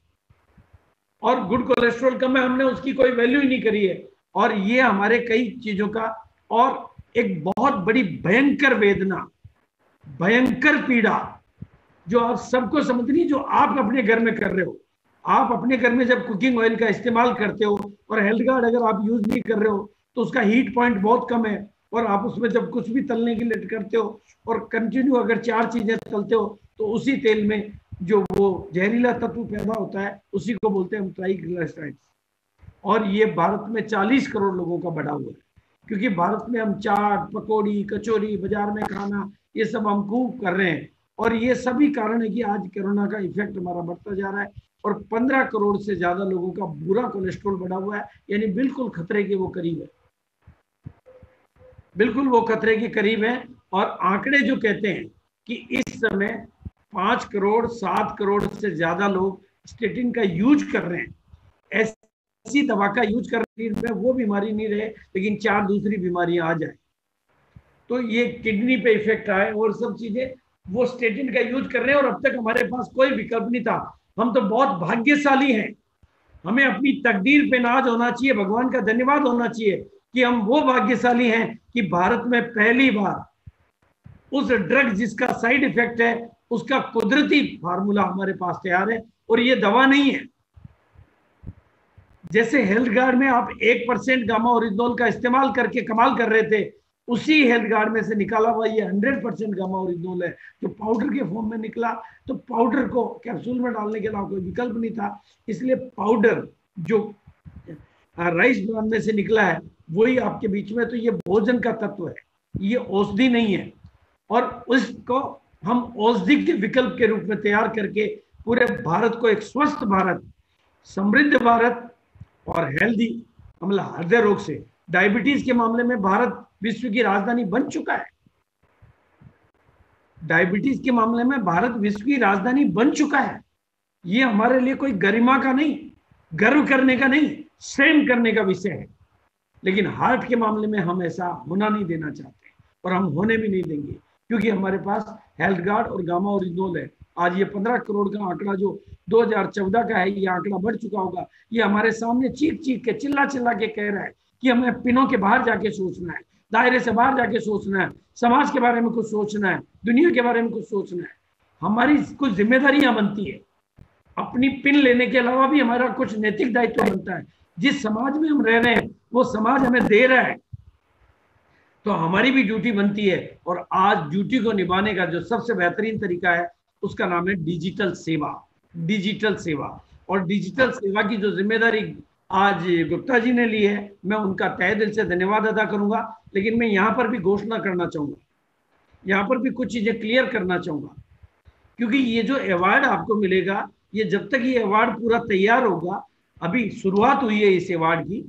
और गुड कोलेस्ट्रॉल कम है, हमने उसकी कोई वैल्यू ही नहीं करी है। और ये हमारे कई चीजों का, और एक बहुत बड़ी भयंकर वेदना, भयंकर पीड़ा जो आप सबको समझ नहीं, जो आप अपने घर में कर रहे हो। आप अपने घर में जब कुकिंग ऑयल का इस्तेमाल करते हो, और हेल्थ गार्ड अगर आप यूज नहीं कर रहे हो तो उसका हीट पॉइंट बहुत कम है, और आप उसमें जब कुछ भी तलने के लिए करते हो और कंटिन्यू अगर 4 चीजें तलते हो तो उसी तेल में जो वो जहरीला तत्व पैदा होता है उसी को बोलते हैं हम ट्राइग्लिसराइड्स। और ये भारत में 40 करोड़ लोगों का बढ़ा हुआ है, क्योंकि भारत में हम चाट, पकौड़ी, कचौरी, बाजार में खाना, ये सब हम खूब कर रहे हैं। और ये सभी कारण है कि आज कोरोना का इफेक्ट हमारा बढ़ता जा रहा है, और 15 करोड़ से ज्यादा लोगों का बुरा कोलेस्ट्रॉल बढ़ा हुआ है, यानी बिल्कुल खतरे के वो करीब है, बिल्कुल वो खतरे के करीब है। और आंकड़े जो कहते हैं कि इस समय 5 करोड़ 7 करोड़ से ज्यादा लोग स्टेटिन का यूज कर रहे हैं। ऐसी दवा का यूज करने में वो बीमारी नहीं रहे, लेकिन 4 दूसरी बीमारियां आ जाए, तो ये किडनी पे इफेक्ट आए और सब चीजें, वो स्टेटिन का यूज कर रहे हैं। और अब तक हमारे पास कोई विकल्प नहीं था। हम तो बहुत भाग्यशाली हैं, हमें अपनी तकदीर पे नाज होना चाहिए, भगवान का धन्यवाद होना चाहिए कि हम वो भाग्यशाली हैं कि भारत में पहली बार उस ड्रग जिसका साइड इफेक्ट है उसका कुदरती फार्मूला हमारे पास तैयार है, और ये दवा नहीं है। जैसे हेल्थ गार्ड में आप 1% गामा ओरिजिनोल का इस्तेमाल करके कमाल कर रहे थे, उसी हेल्थ गार्ड में से निकाला हुआ ये 100% गामा ओरिजिनोल है, जो पाउडर के फॉर्म में निकला। तो पाउडर को कैप्सूल में डालने के अलावा कोई विकल्प नहीं था, इसलिए पाउडर जो राइस ब्रान में से निकला है वही आपके बीच में। तो ये भोजन का तत्व है, ये औषधि नहीं है, और उसको हम औषधि के विकल्प के रूप में तैयार करके पूरे भारत को एक स्वस्थ भारत, समृद्ध भारत और हेल्दी, मतलब हृदय रोग से, डायबिटीज के मामले में भारत विश्व की राजधानी बन चुका है। डायबिटीज के मामले में भारत विश्व की राजधानी बन चुका है। ये हमारे लिए कोई गरिमा का नहीं, गर्व करने का नहीं, शेम करने का विषय है। लेकिन हार्ट के मामले में हम ऐसा होना नहीं देना चाहते और हम होने भी नहीं देंगे, क्योंकि हमारे पास हेल्थ गार्ड और गामा ओरिजिनल है। आज ये 15 करोड़ का आंकड़ा जो 2014 का है, ये आंकड़ा बढ़ चुका होगा। ये हमारे सामने चीख चीख के, चिल्ला चिल्ला के कह रहा है कि हमें पिनों के बाहर जाके सोचना है, दायरे से बाहर जाके सोचना है, समाज के बारे में कुछ सोचना है, दुनिया के बारे में कुछ सोचना है। हमारी कुछ जिम्मेदारियां बनती है, अपनी पिन लेने के अलावा भी हमारा कुछ नैतिक दायित्व बनता है। जिस समाज में हम रह रहे हैं वो समाज हमें दे रहा है, तो हमारी भी ड्यूटी बनती है। और आज ड्यूटी को निभाने का जो सबसे बेहतरीन तरीका है उसका नाम है डिजिटल सेवा। डिजिटल सेवा और डिजिटल सेवा की जो जिम्मेदारी आज गुप्ता जी ने ली है, मैं उनका तहे दिल से धन्यवाद अदा करूंगा। लेकिन मैं यहाँ पर भी घोषणा करना चाहूंगा, यहाँ पर भी कुछ चीजें क्लियर करना चाहूंगा, क्योंकि ये जो अवार्ड आपको मिलेगा, ये जब तक ये अवार्ड पूरा तैयार होगा, अभी शुरुआत हुई है इस अवार्ड की,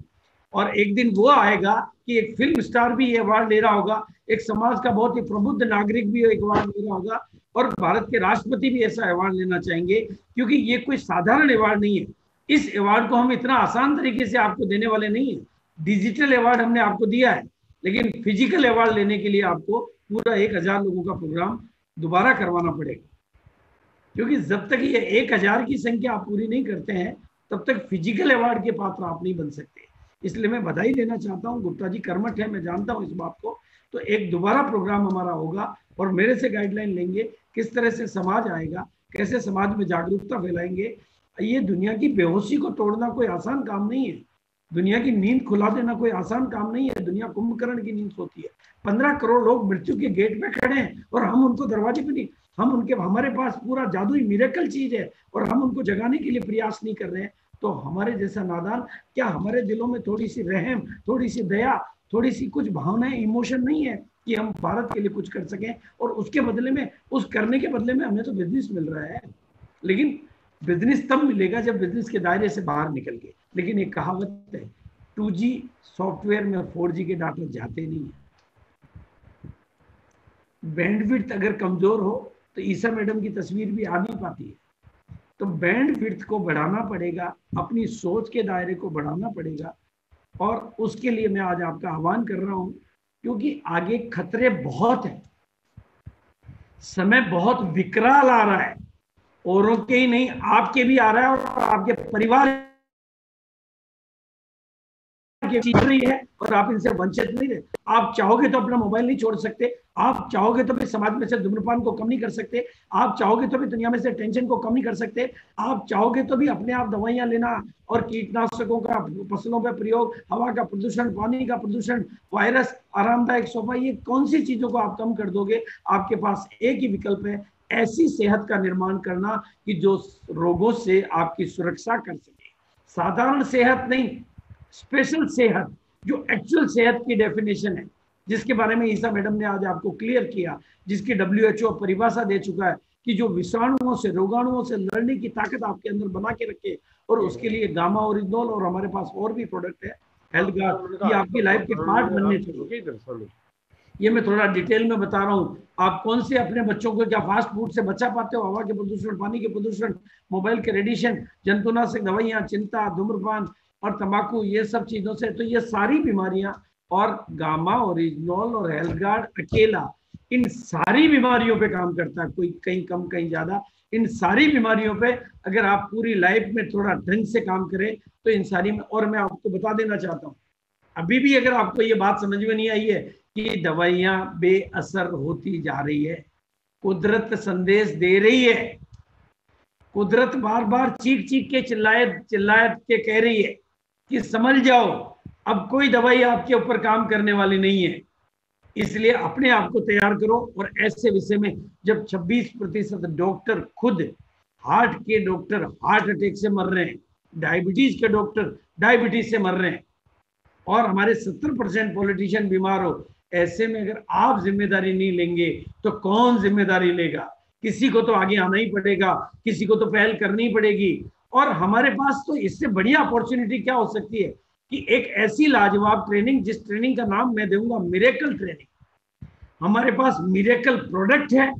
और एक दिन वो आएगा कि एक फिल्म स्टार भी ये अवार्ड ले रहा होगा, एक समाज का बहुत ही प्रबुद्ध नागरिक भी एक अवार्ड ले रहा होगा, और भारत के राष्ट्रपति भी ऐसा अवार्ड लेना चाहेंगे, क्योंकि ये कोई साधारण अवार्ड नहीं है। इस अवार्ड को हम इतना आसान तरीके से आपको देने वाले नहीं है। डिजिटल अवार्ड हमने आपको दिया है, लेकिन फिजिकल अवार्ड लेने के लिए आपको पूरा 1000 लोगों का प्रोग्राम दोबारा करवाना पड़ेगा, क्योंकि जब तक ये 1000 की संख्या आप पूरी नहीं करते हैं तब तक फिजिकल अवार्ड के पात्र आप नहीं बन सकते। इसलिए मैं बधाई देना चाहता हूँ, गुप्ता जी कर्मठ है, मैं जानता हूँ इस बात को। तो एक दोबारा प्रोग्राम हमारा होगा और मेरे से गाइडलाइन लेंगे किस तरह से समाज आएगा, कैसे समाज में जागरूकता फैलाएंगे। ये दुनिया की बेहोशी को तोड़ना कोई आसान काम नहीं है, दुनिया की नींद खुला देना कोई आसान काम नहीं है। दुनिया कुंभकर्ण की नींद सोती है। 15 करोड़ लोग मृत्यु के गेट पे खड़े हैं और हम उनको दरवाजे पे नहीं, हमारे पास पूरा जादुई मिरेकल चीज है और हम उनको जगाने के लिए प्रयास नहीं कर रहे हैं। तो हमारे जैसा नादान, क्या हमारे दिलों में थोड़ी सी रहम, थोड़ी सी दया, थोड़ी सी कुछ भावनाएं, इमोशन नहीं है कि हम भारत के लिए कुछ कर सकें? और उसके बदले में, उस करने के बदले में हमें तो बिजनेस मिल रहा है, लेकिन बिजनेस तब मिलेगा जब बिजनेस के दायरे से बाहर निकल के। लेकिन एक कहावत है, 2G सॉफ्टवेयर में 4G के डाटा जाते नहीं है। बैंडविड्थ अगर कमजोर हो तो ईसा मैडम की तस्वीर भी आ नहीं पाती है। तो बैंडविड्थ को बढ़ाना पड़ेगा, अपनी सोच के दायरे को बढ़ाना पड़ेगा, और उसके लिए मैं आज आपका आह्वान कर रहा हूं, क्योंकि आगे खतरे बहुत हैं, समय बहुत विकराल आ रहा है, औरों के ही नहीं आपके भी आ रहा है, और आपके परिवार चीज रही है और आप इनसे वंचित नहीं रहे। आप चाहोगे तो अपना मोबाइल नहीं छोड़ सकते, आप चाहोगे तो भी समाज में से धूम्रपान को कम नहीं कर सकते, आप चाहोगे तो भी दुनिया में से टेंशन को कम नहीं कर सकते, आप चाहोगे तो भी अपने आप दवाइयां लेना और कीटनाशकों का फसलों पर प्रयोग, हवा का प्रदूषण, पानी का प्रदूषण, वायरस, आरामदायक सोफा, ये कौन सी चीजों को आप कम कर दोगे? आपके पास एक ही विकल्प है, ऐसी सेहत का निर्माण करना कि जो रोगों से आपकी सुरक्षा कर सके। साधारण सेहत नहीं, स्पेशल सेहत, जो एक्चुअल सेहत की डेफिनेशन है, जिसके बारे में ईसा मैडम ने आज आपको क्लियर किया, जिसकी WHO परिभाषा दे चुका है कि जो विषाणुओं से, रोगाणुओं से लड़ने की ताकत आपके अंदर बना के रखे, और उसके लिए गामा ओरिजिनल और हमारे पास और भी प्रोडक्ट है, हेल्थ गार्ड, ये आपकी लाइफ के पार्ट बनने चाहिए। ये मैं थोड़ा डिटेल में बता रहा हूँ। आप कौन से अपने बच्चों को क्या फास्ट फूड से बचा पाते हो? हवा के प्रदूषण, पानी के प्रदूषण, मोबाइल के रेडिएशन, जंतुनाशक दवाइयाँ, चिंता, धूम्रपान और तंबाकू, ये सब चीजों से, तो ये सारी बीमारियां, और गामा ओरिजिनल और हेल्थ गार्ड अकेला इन सारी बीमारियों पे काम करता है, कोई कहीं कम कहीं ज्यादा। इन सारी बीमारियों पे अगर आप पूरी लाइफ में थोड़ा ढंग से काम करें तो इन सारी में, और मैं आपको बता देना चाहता हूँ, अभी भी अगर आपको ये बात समझ में नहीं आई है कि दवाइयां बेअसर होती जा रही है, कुदरत संदेश दे रही है, कुदरत बार बार चीख चीख के चिल्लाए के कह रही है कि समझ जाओ, अब कोई दवाई आपके ऊपर काम करने वाली नहीं है। इसलिए अपने आप को तैयार करो। और ऐसे विषय में जब 26% डॉक्टर खुद, हार्ट के डॉक्टर हार्ट अटैक से मर रहे हैं, डायबिटीज के डॉक्टर डायबिटीज से मर रहे हैं, और हमारे 70% पॉलिटिशियन बीमार हो, ऐसे में अगर आप जिम्मेदारी नहीं लेंगे तो कौन जिम्मेदारी लेगा? किसी को तो आगे आना ही पड़ेगा, किसी को तो पहल करनी पड़ेगी। और हमारे पास तो इससे बढ़िया अपॉर्चुनिटी क्या हो सकती है कि एक ऐसी लाजवाब ट्रेनिंग, जिस ट्रेनिंग का नाम मैं दूंगा मिरेकल ट्रेनिंग। हमारे पास मिरेकल प्रोडक्ट है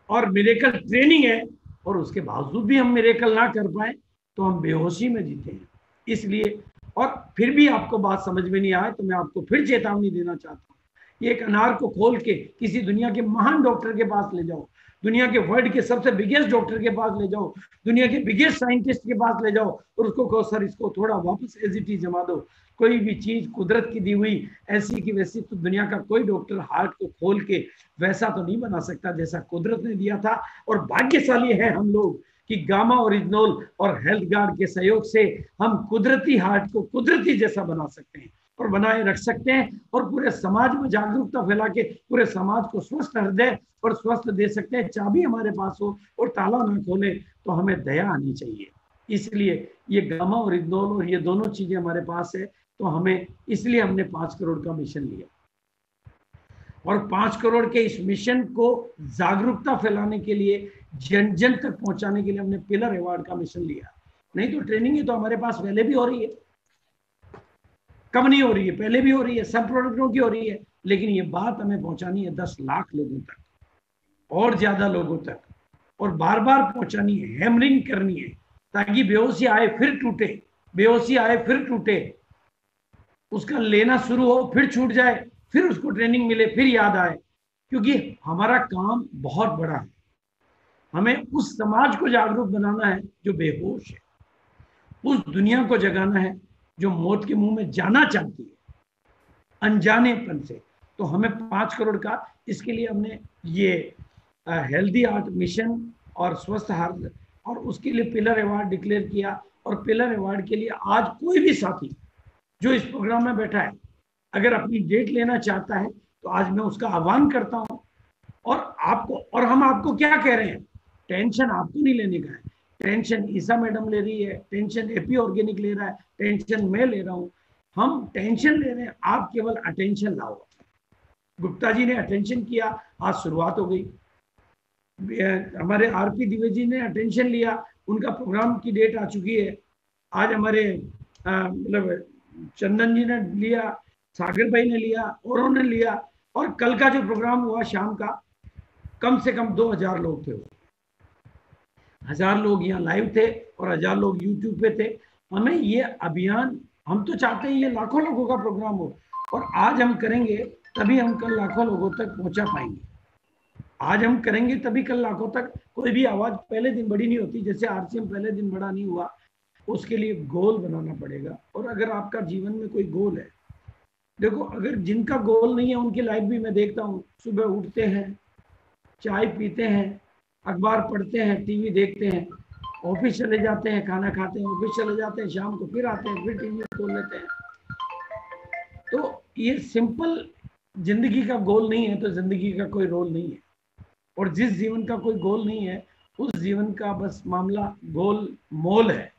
और मिरेकल ट्रेनिंग है, और उसके बावजूद भी हम मिरेकल ना कर पाए तो हम बेहोशी में जीते हैं। इसलिए, और फिर भी आपको बात समझ में नहीं आए तो मैं आपको फिर चेतावनी देना चाहता हूँ, ये एक अनार को खोल के किसी दुनिया के महान डॉक्टर के पास ले जाओ, दुनिया के वर्ल्ड के सबसे बिगेस्ट डॉक्टर के पास ले जाओ, दुनिया के बिगेस्ट साइंटिस्ट के पास ले जाओ और उसको कहो सर इसको थोड़ा वापस एज इट इज जमा दो। कोई भी चीज कुदरत की दी हुई ऐसी की वैसी तो दुनिया का कोई डॉक्टर हार्ट को खोल के वैसा तो नहीं बना सकता जैसा कुदरत ने दिया था। और भाग्यशाली है हम लोग कि गामा ओरिजिनल और हेल्थ गार्ड के सहयोग से हम कुदरती हार्ट को कुदरती जैसा बना सकते हैं और बनाए रख सकते हैं और पूरे समाज में जागरूकता फैला के पूरे समाज को स्वस्थ हृदय और स्वस्थ दे सकते हैं। चाबी हमारे पास हो और ताला ना खोले तो हमें दया आनी चाहिए। इसलिए ये गामा ओरिजिनल और ये दोनों चीजें हमारे पास है तो हमें, इसलिए हमने 5 करोड़ का मिशन लिया और 5 करोड़ के इस मिशन को जागरूकता फैलाने के लिए, जन जन तक पहुंचाने के लिए हमने पिलर अवार्ड का मिशन लिया। नहीं तो ट्रेनिंग तो हमारे पास पहले भी हो रही है, कब नहीं हो रही है, पहले भी हो रही है, सब प्रोडक्टों की हो रही है, लेकिन ये बात हमें पहुंचानी है 10 लाख लोगों तक और ज्यादा लोगों तक, और बार बार पहुंचानी है, हैमरिंग करनी है ताकि बेहोशी आए फिर टूटे, बेहोशी आए फिर टूटे, उसका लेना शुरू हो फिर छूट जाए, फिर उसको ट्रेनिंग मिले फिर याद आए। क्योंकि हमारा काम बहुत बड़ा है, हमें उस समाज को जागरूक बनाना है जो बेहोश है, उस दुनिया को जगाना है जो मौत के मुंह में जाना चाहती है अनजानेपन से। तो हमें 5 करोड़ का, इसके लिए हमने ये हेल्दी हार्ट मिशन और स्वस्थ हार्ट और उसके लिए पिलर अवार्ड डिक्लेयर किया। और पिलर अवार्ड के लिए आज कोई भी साथी जो इस प्रोग्राम में बैठा है अगर अपनी डेट लेना चाहता है तो आज मैं उसका आह्वान करता हूं। और आपको, और हम आपको क्या कह रहे हैं, टेंशन आपको नहीं लेने का है, टेंशन ईसा मैडम ले रही है, टेंशन एपी ऑर्गेनिक ले रहा है, टेंशन मैं ले रहा हूं, हम टेंशन ले रहे हैं, आप केवल अटेंशन लाओ। गुप्ता जी ने अटेंशन किया, आज शुरुआत हो गई। हमारे आरपी द्विवेदी ने अटेंशन लिया, उनका प्रोग्राम की डेट आ चुकी है। आज हमारे मतलब चंदन जी ने लिया, सागर भाई ने लिया, औरों ने लिया, और कल का जो प्रोग्राम हुआ शाम का, कम से कम 2000 लोग थे, 1000 लोग यहाँ लाइव थे और 1000 लोग यूट्यूब पे थे। हमें ये अभियान, हम तो चाहते हैं ये लाखों लोगों का प्रोग्राम हो, और आज हम करेंगे तभी हम कल लाखों लोगों तक पहुंचा पाएंगे। आज हम करेंगे तभी कल लाखों तक। कोई भी आवाज पहले दिन बड़ी नहीं होती, जैसे आरसीएम पहले दिन बड़ा नहीं हुआ, उसके लिए गोल बनाना पड़ेगा। और अगर आपका जीवन में कोई गोल है, देखो अगर जिनका गोल नहीं है उनकी लाइफ भी मैं देखता हूँ, सुबह उठते हैं, चाय पीते हैं, अखबार पढ़ते हैं, टीवी देखते हैं, ऑफिस चले जाते हैं, खाना खाते हैं, ऑफिस चले जाते हैं, शाम को फिर आते हैं, फिर टीवी खोल लेते हैं। तो ये सिंपल जिंदगी का गोल नहीं है तो जिंदगी का कोई रोल नहीं है। और जिस जीवन का कोई गोल नहीं है उस जीवन का बस मामला गोल मोल है,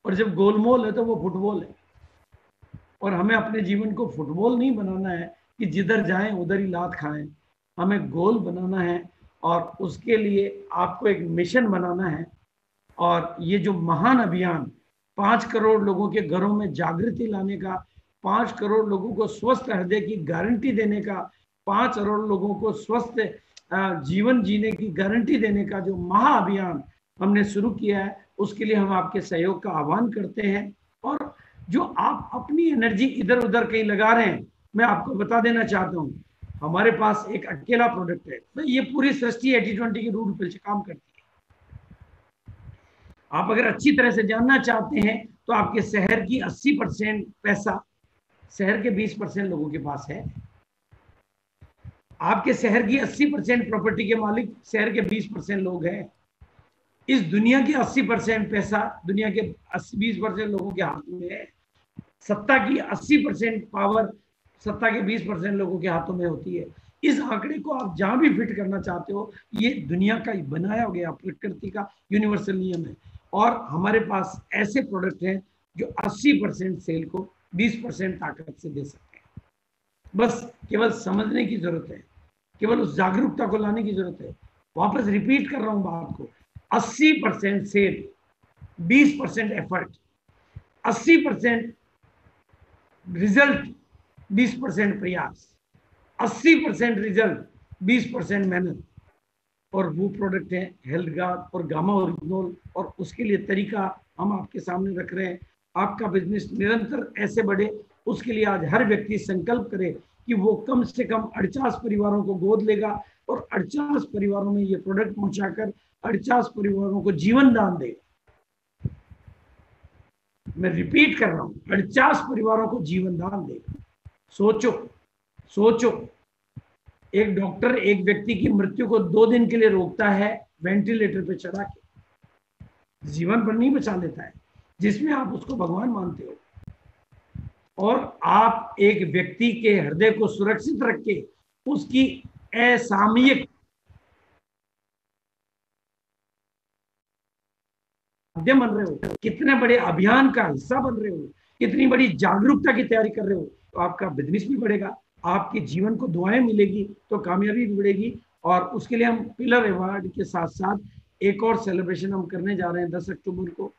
और जब गोलमोल है तो वो फुटबॉल है। और हमें अपने जीवन को फुटबॉल नहीं बनाना है कि जिधर जाएं उधर ही लात खाएं, हमें गोल बनाना है और उसके लिए आपको एक मिशन बनाना है। और ये जो महान अभियान 5 करोड़ लोगों के घरों में जागृति लाने का, 5 करोड़ लोगों को स्वस्थ हृदय की गारंटी देने का, 5 करोड़ लोगों को स्वस्थ जीवन जीने की गारंटी देने का जो महाअभियान हमने शुरू किया है, उसके लिए हम आपके सहयोग का आह्वान करते हैं। और जो आप अपनी एनर्जी इधर उधर कहीं लगा रहे हैं, मैं आपको बता देना चाहता हूँ, हमारे पास एक अकेला प्रोडक्ट है। तो ये पूरी सृष्टि 80-20 के रूल पे काम करती है। आप अगर अच्छी तरह से जानना चाहते हैं तो आपके शहर की 80% पैसा शहर के 20% लोगों के पास है। आपके शहर की 80% प्रॉपर्टी के मालिक शहर के 20% लोग हैं। इस दुनिया के 80% पैसा दुनिया के 20% लोगों के हाथ में है। सत्ता की 80% पावर सत्ता के 20% लोगों के हाथों में होती है। इस आंकड़े को आप जहां भी फिट करना चाहते हो, ये दुनिया का बनाया गया प्रकृति का यूनिवर्सल नियम है। और हमारे पास ऐसे प्रोडक्ट हैं जो 80% सेल को 20% ताकत से दे सकते हैं। बस केवल समझने की जरूरत है, केवल उस जागरूकता को लाने की जरूरत है। वापस रिपीट कर रहा हूं बात को, 80% सेल, 20% एफर्ट, 80% रिजल्ट, 20% प्रयास, 80% रिजल्ट, 20% मेहनत। और वो प्रोडक्ट है हेल्थ गार्ड और गामा ओरिजिनल, और उसके लिए तरीका हम आपके सामने रख रहे हैं। आपका बिजनेस निरंतर ऐसे बढ़े, उसके लिए आज हर व्यक्ति संकल्प करे कि वो कम से कम 48 परिवारों को गोद लेगा और 48 परिवारों में ये प्रोडक्ट पहुंचाकर 48 परिवारों को जीवन दान देगा। मैं रिपीट कर रहा हूं, 48 परिवारों को जीवन दान देगा। सोचो सोचो, एक डॉक्टर एक व्यक्ति की मृत्यु को 2 दिन के लिए रोकता है वेंटिलेटर पे चढ़ा के, जीवन पर नहीं बचा लेता है, जिसमें आप उसको भगवान मानते हो। और आप एक व्यक्ति के हृदय को सुरक्षित रख के उसकी असामयिक माध्यम बन रहे हो, कितने बड़े अभियान का हिस्सा बन रहे हो, कितनी बड़ी जागरूकता की तैयारी कर रहे हो, तो आपका बिजनेस भी बढ़ेगा, आपके जीवन को दुआएं मिलेगी तो कामयाबी भी बढ़ेगी। और उसके लिए हम पिलर अवार्ड के साथ साथ एक और सेलिब्रेशन हम करने जा रहे हैं 10 अक्टूबर को।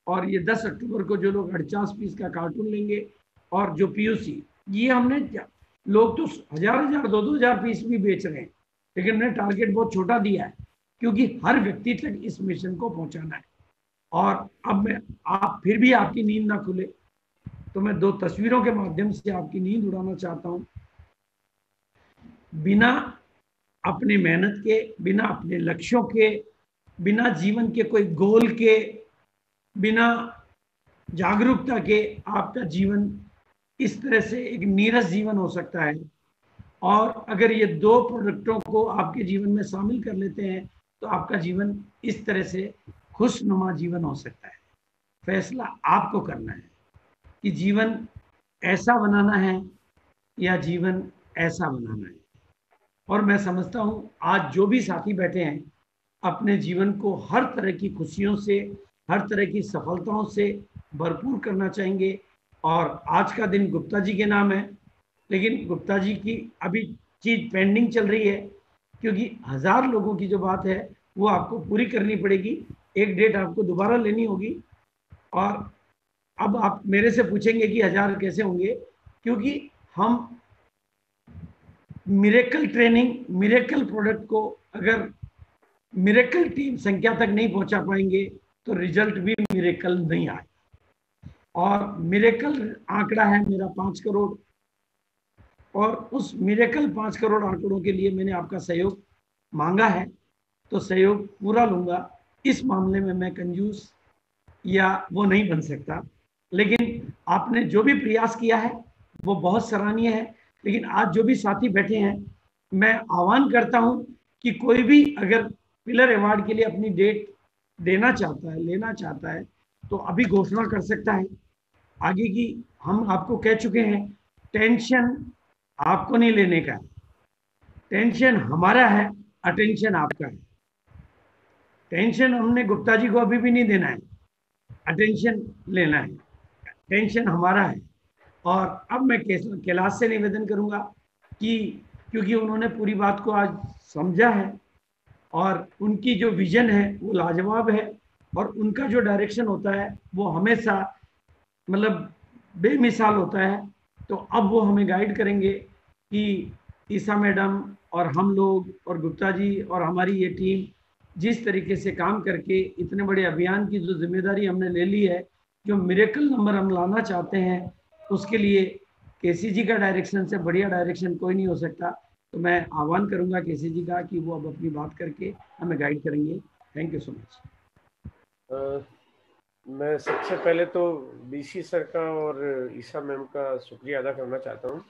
और ये 10 अक्टूबर को जो लोग 48 पीस का कार्टून लेंगे और जो पीयूसी, ये हमने, लोग तो 1000 2,000 पीस भी बेच रहे हैं, लेकिन हमने टारगेट बहुत छोटा दिया है क्योंकि हर व्यक्ति तक इस मिशन को पहुंचाना है। और अब मैं, आप फिर भी आपकी नींद ना खुले तो मैं 2 तस्वीरों के माध्यम से आपकी नींद उड़ाना चाहता हूं। बिना अपने मेहनत के, बिना अपने लक्ष्यों के, बिना जीवन के कोई गोल के, बिना जागरूकता के आपका जीवन इस तरह से एक नीरस जीवन हो सकता है। और अगर ये 2 प्रोडक्टों को आपके जीवन में शामिल कर लेते हैं तो आपका जीवन इस तरह से खुशनुमा जीवन हो सकता है। फैसला आपको करना है कि जीवन ऐसा बनाना है या जीवन ऐसा बनाना है। और मैं समझता हूं आज जो भी साथी बैठे हैं अपने जीवन को हर तरह की खुशियों से, हर तरह की सफलताओं से भरपूर करना चाहेंगे। और आज का दिन गुप्ता जी के नाम है, लेकिन गुप्ता जी की अभी चीज पेंडिंग चल रही है क्योंकि 1000 लोगों की जो बात है वो आपको पूरी करनी पड़ेगी। एक डेट आपको दोबारा लेनी होगी। और अब आप मेरे से पूछेंगे कि 1000 कैसे होंगे, क्योंकि हम मिरेकल ट्रेनिंग, मिरेकल प्रोडक्ट को अगर मिरेकल टीम संख्या तक नहीं पहुंचा पाएंगे तो रिजल्ट भी मिरेकल नहीं आए। और मिरेकल आंकड़ा है मेरा 5 करोड़, और उस मिरेकल 5 करोड़ आंकड़ों के लिए मैंने आपका सहयोग मांगा है, तो सहयोग पूरा लूंगा। इस मामले में मैं कंजूस या वो नहीं बन सकता, लेकिन आपने जो भी प्रयास किया है वो बहुत सराहनीय है। लेकिन आज जो भी साथी बैठे हैं, मैं आह्वान करता हूं कि कोई भी अगर पिलर अवार्ड के लिए अपनी डेट देना चाहता है, लेना चाहता है, तो अभी घोषणा कर सकता है। आगे की हम आपको कह चुके हैं, टेंशन आपको नहीं लेने का है, टेंशन हमारा है, अटेंशन आपका है। टेंशन हमने गुप्ता जी को अभी भी नहीं देना है, अटेंशन लेना है, टेंशन हमारा है। और अब मैं कैलाश से निवेदन करूंगा कि क्योंकि उन्होंने पूरी बात को आज समझा है और उनकी जो विजन है वो लाजवाब है, और उनका जो डायरेक्शन होता है वो हमेशा मतलब बेमिसाल होता है। तो अब वो हमें गाइड करेंगे कि ईसा मैडम और हम लोग और गुप्ता जी और हमारी ये टीम जिस तरीके से काम करके इतने बड़े अभियान की जो जिम्मेदारी हमने ले ली है, जो मिरेकल नंबर हम लाना चाहते हैं, उसके लिए केसी जी का डायरेक्शन से बढ़िया डायरेक्शन कोई नहीं हो सकता। तो मैं आह्वान करूंगा केसी जी का कि वो अब अपनी बात करके हमें गाइड करेंगे। Thank you so much. मैं सबसे पहले तो बीसी सर का और ईसा मैम का शुक्रिया अदा करना चाहता हूँ,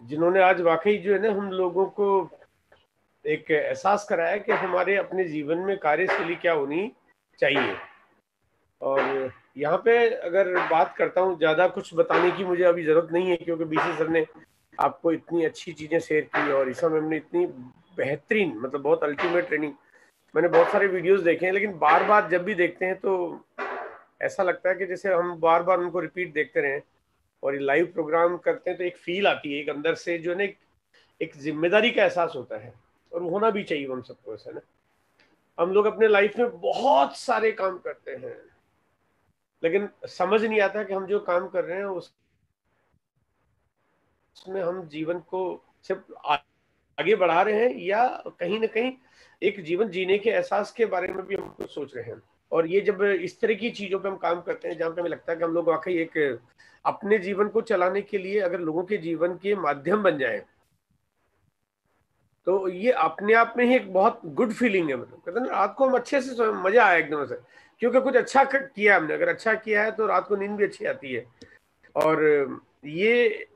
जिन्होंने आज वाकई जो है ना हम लोगों को एक एहसास कराया कि हमारे अपने जीवन में कार्यशैली क्या होनी चाहिए। और यहाँ पे अगर बात करता हूँ, ज़्यादा कुछ बताने की मुझे अभी ज़रूरत नहीं है क्योंकि बीसी सर ने आपको इतनी अच्छी चीज़ें शेयर की और ईसा मैम ने इतनी बेहतरीन, मतलब बहुत अल्टीमेट ट्रेनिंग। मैंने बहुत सारे वीडियोस देखे हैं, लेकिन बार बार जब भी देखते हैं तो ऐसा लगता है कि जैसे हम बार बार उनको रिपीट देखते रहें। और ये लाइव प्रोग्राम करते हैं तो एक फील आती है, एक अंदर से जो है ना एक जिम्मेदारी का एहसास होता है, और होना भी चाहिए हम सबको। ऐसा ना हम लोग अपने लाइफ में बहुत सारे काम करते हैं, लेकिन समझ नहीं आता कि हम जो काम कर रहे हैं उसमें हम जीवन को सिर्फ आगे बढ़ा रहे हैं, या कहीं ना कहीं एक जीवन जीने के एहसास के बारे में भी हम कुछ सोच रहे हैं। और ये जब इस तरह की चीजों पे हम काम करते हैं जहाँ पे हमें लगता है कि हम लोग वाकई एक अपने जीवन को चलाने के लिए अगर लोगों के जीवन के माध्यम बन जाए, तो ये अपने आप में ही एक बहुत गुड फीलिंग है। मतलब कहते हैं रात को हम अच्छे से मजा आया एकदम से, क्योंकि कुछ अच्छा किया हमने। अगर अच्छा किया है तो रात को नींद भी अच्छी आती है। और ये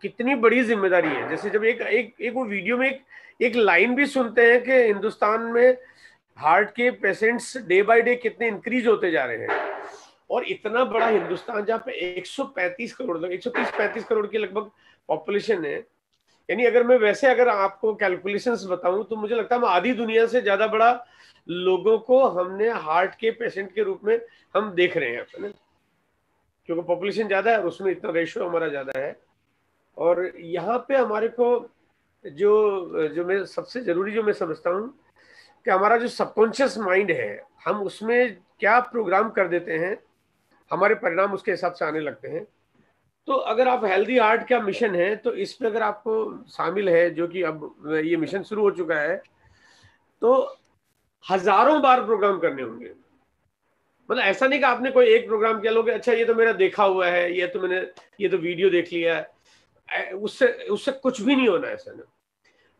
कितनी बड़ी जिम्मेदारी है। जैसे जब एक वो वीडियो में एक लाइन भी सुनते हैं कि हिंदुस्तान में हार्ट के पेशेंट्स डे बाय डे कितने इंक्रीज होते जा रहे हैं, और इतना बड़ा हिंदुस्तान जहाँ पे 135 करोड़ 130-135 करोड़ की लगभग पॉपुलेशन है। यानी अगर आपको कैलकुलेशंस बताऊं तो मुझे लगता है हम आधी दुनिया से ज्यादा बड़ा लोगों को हमने हार्ट के पेशेंट के रूप में हम देख रहे हैं, क्योंकि पॉपुलेशन ज्यादा है और उसमें इतना रेशियो हमारा ज्यादा है। और यहाँ पे हमारे को जो मैं सबसे जरूरी जो मैं समझता हूँ कि हमारा जो सबकॉन्शियस माइंड है, हम उसमें क्या प्रोग्राम कर देते हैं, हमारे परिणाम उसके हिसाब से आने लगते हैं। तो अगर आप हेल्दी हार्ट का मिशन है तो इस पे अगर आपको शामिल है, जो कि अब ये मिशन शुरू हो चुका है, तो हजारों बार प्रोग्राम करने होंगे। मतलब ऐसा नहीं कि आपने कोई एक प्रोग्राम किया, लोग अच्छा ये तो मेरा देखा हुआ है, ये तो वीडियो देख लिया है, उससे कुछ भी नहीं होना है। ऐसा ना,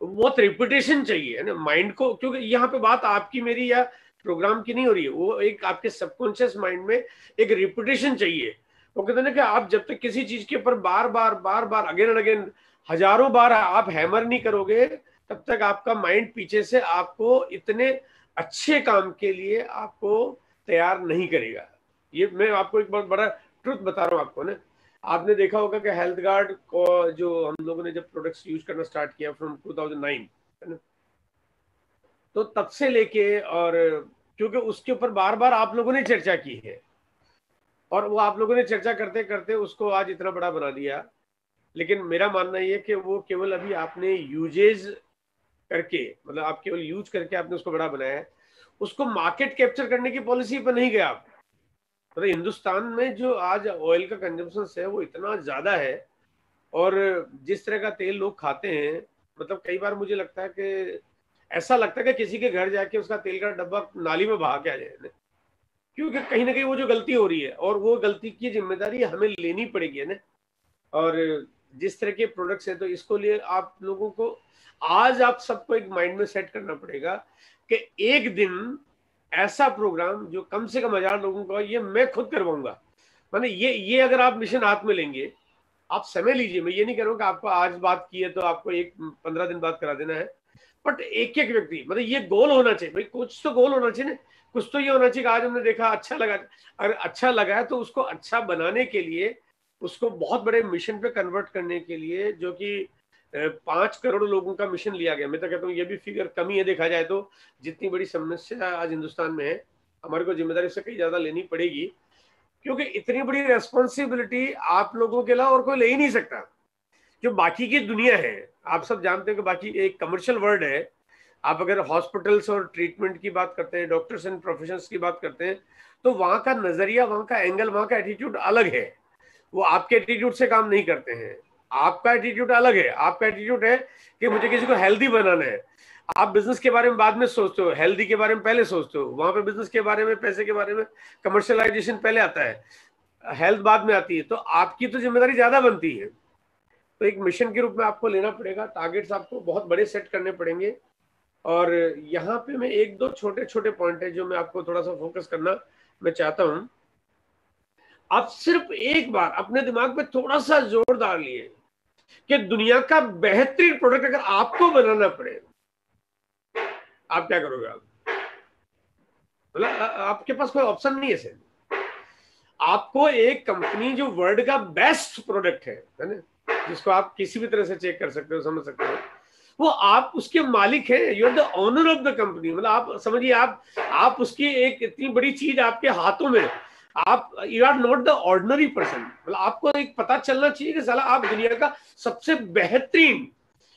बहुत रिपीटेशन चाहिए है ना माइंड को, क्योंकि यहाँ पे बात आपकी मेरी या प्रोग्राम की नहीं हो रही है, वो एक आपके सबकॉन्शियस माइंड में एक रिपीटेशन चाहिए। वो कहते हैं ना कि आप जब तक किसी चीज के ऊपर बार बार अगेन एंड अगेन हजारों बार आप हैमर नहीं करोगे, तब तक आपका माइंड पीछे से आपको इतने अच्छे काम के लिए आपको तैयार नहीं करेगा। ये मैं आपको एक बहुत बड़ा ट्रुथ बता रहा हूँ आपको ना। आपने देखा होगा कि हेल्थ गार्ड को जो हम लोगों ने जब प्रोडक्ट्स यूज करना स्टार्ट किया फ्रॉम 2009, है ना, तो तब से लेके, और क्योंकि उसके ऊपर बार बार आप लोगों ने चर्चा की है, और वो आप लोगों ने चर्चा करते करते उसको आज इतना बड़ा बना दिया। लेकिन मेरा मानना ये है कि वो केवल अभी आपने यूजेज करके, मतलब आप केवल यूज करके आपने उसको बड़ा बनाया है, उसको मार्केट कैप्चर करने की पॉलिसी पर नहीं गया आप। मतलब हिंदुस्तान में जो आज ऑयल का कंजम्पशन है वो इतना ज्यादा है, और जिस तरह का तेल लोग खाते हैं, मतलब कई बार मुझे लगता है कि ऐसा लगता है कि किसी के घर जाके उसका तेल का डब्बा नाली में बहा के आ जाए, क्योंकि कहीं ना कहीं वो जो गलती हो रही है, और वो गलती की जिम्मेदारी हमें लेनी पड़ेगी ना। और जिस तरह के प्रोडक्ट्स हैं, तो इसको लिए आप लोगों को आज आप सबको एक माइंड में सेट करना पड़ेगा कि एक दिन ऐसा प्रोग्राम जो कम से कम 1000 लोगों का, ये मैं खुद करवाऊंगा। माने ये अगर आप मिशन हाथ में लेंगे, आप समय लीजिए। मैं ये नहीं कह रहा हूँ कि आपको आज बात की है तो आपको 15 दिन बाद करा देना है, बट एक एक व्यक्ति, मतलब ये गोल होना चाहिए भाई, कुछ तो गोल होना चाहिए ना। कुछ तो ये होना चाहिए कि आज हमने देखा अच्छा लगा, अगर अच्छा लगा है तो उसको अच्छा बनाने के लिए, उसको बहुत बड़े मिशन पे कन्वर्ट करने के लिए, जो कि 5 करोड़ लोगों का मिशन लिया गया। मैं तो कहता हूँ ये भी फिगर कम ही है देखा जाए तो। जितनी बड़ी समस्या आज हिंदुस्तान में है, हमारे को जिम्मेदारी से कहीं ज्यादा लेनी पड़ेगी, क्योंकि इतनी बड़ी रेस्पॉन्सिबिलिटी आप लोगों के अलावा और कोई ले ही नहीं सकता। जो बाकी की दुनिया है, आप सब जानते हैं कि बाकी एक कमर्शियल वर्ल्ड है। आप अगर हॉस्पिटल्स और ट्रीटमेंट की बात करते हैं, डॉक्टर्स एंड प्रोफेशंस की बात करते हैं, तो वहां का नजरिया, वहां का एंगल, वहां का एटीट्यूड अलग है। वो आपके एटीट्यूड से काम नहीं करते हैं। आपका एटीट्यूड अलग है। आपका एटीट्यूड है कि मुझे किसी को हेल्दी बनाना है। आप बिजनेस के बारे में बाद में सोचते हो, हेल्दी के बारे में पहले सोचते हो। वहां पे बिजनेस के बारे में, पैसे के बारे में, कमर्शियलाइजेशन पहले आता है, हेल्थ बाद में आती है। तो आपकी तो जिम्मेदारी ज्यादा बनती है। तो एक मिशन के रूप में आपको लेना पड़ेगा, टारगेट्स आपको बहुत बड़े सेट करने पड़ेंगे। और यहाँ पे मैं एक दो छोटे छोटे पॉइंट है जो मैं आपको थोड़ा सा फोकस करना मैं चाहता हूँ। आप सिर्फ एक बार अपने दिमाग में थोड़ा सा जोर डाल लिए कि दुनिया का बेहतरीन प्रोडक्ट अगर आपको बनाना पड़े, आप क्या करोगे? आप मतलब आपके पास कोई ऑप्शन नहीं है सर। आपको एक कंपनी जो वर्ल्ड का बेस्ट प्रोडक्ट है ना, जिसको आप किसी भी तरह से चेक कर सकते हो, समझ सकते हो, वो आप उसके मालिक हैं। You are the owner of the company. मतलब आप समझिए, आप उसकी एक इतनी बड़ी चीज आपके हाथों में, आप you are not the ordinary person. मतलब आपको एक पता चलना चाहिए कि साला आप दुनिया का सबसे बेहतरीन,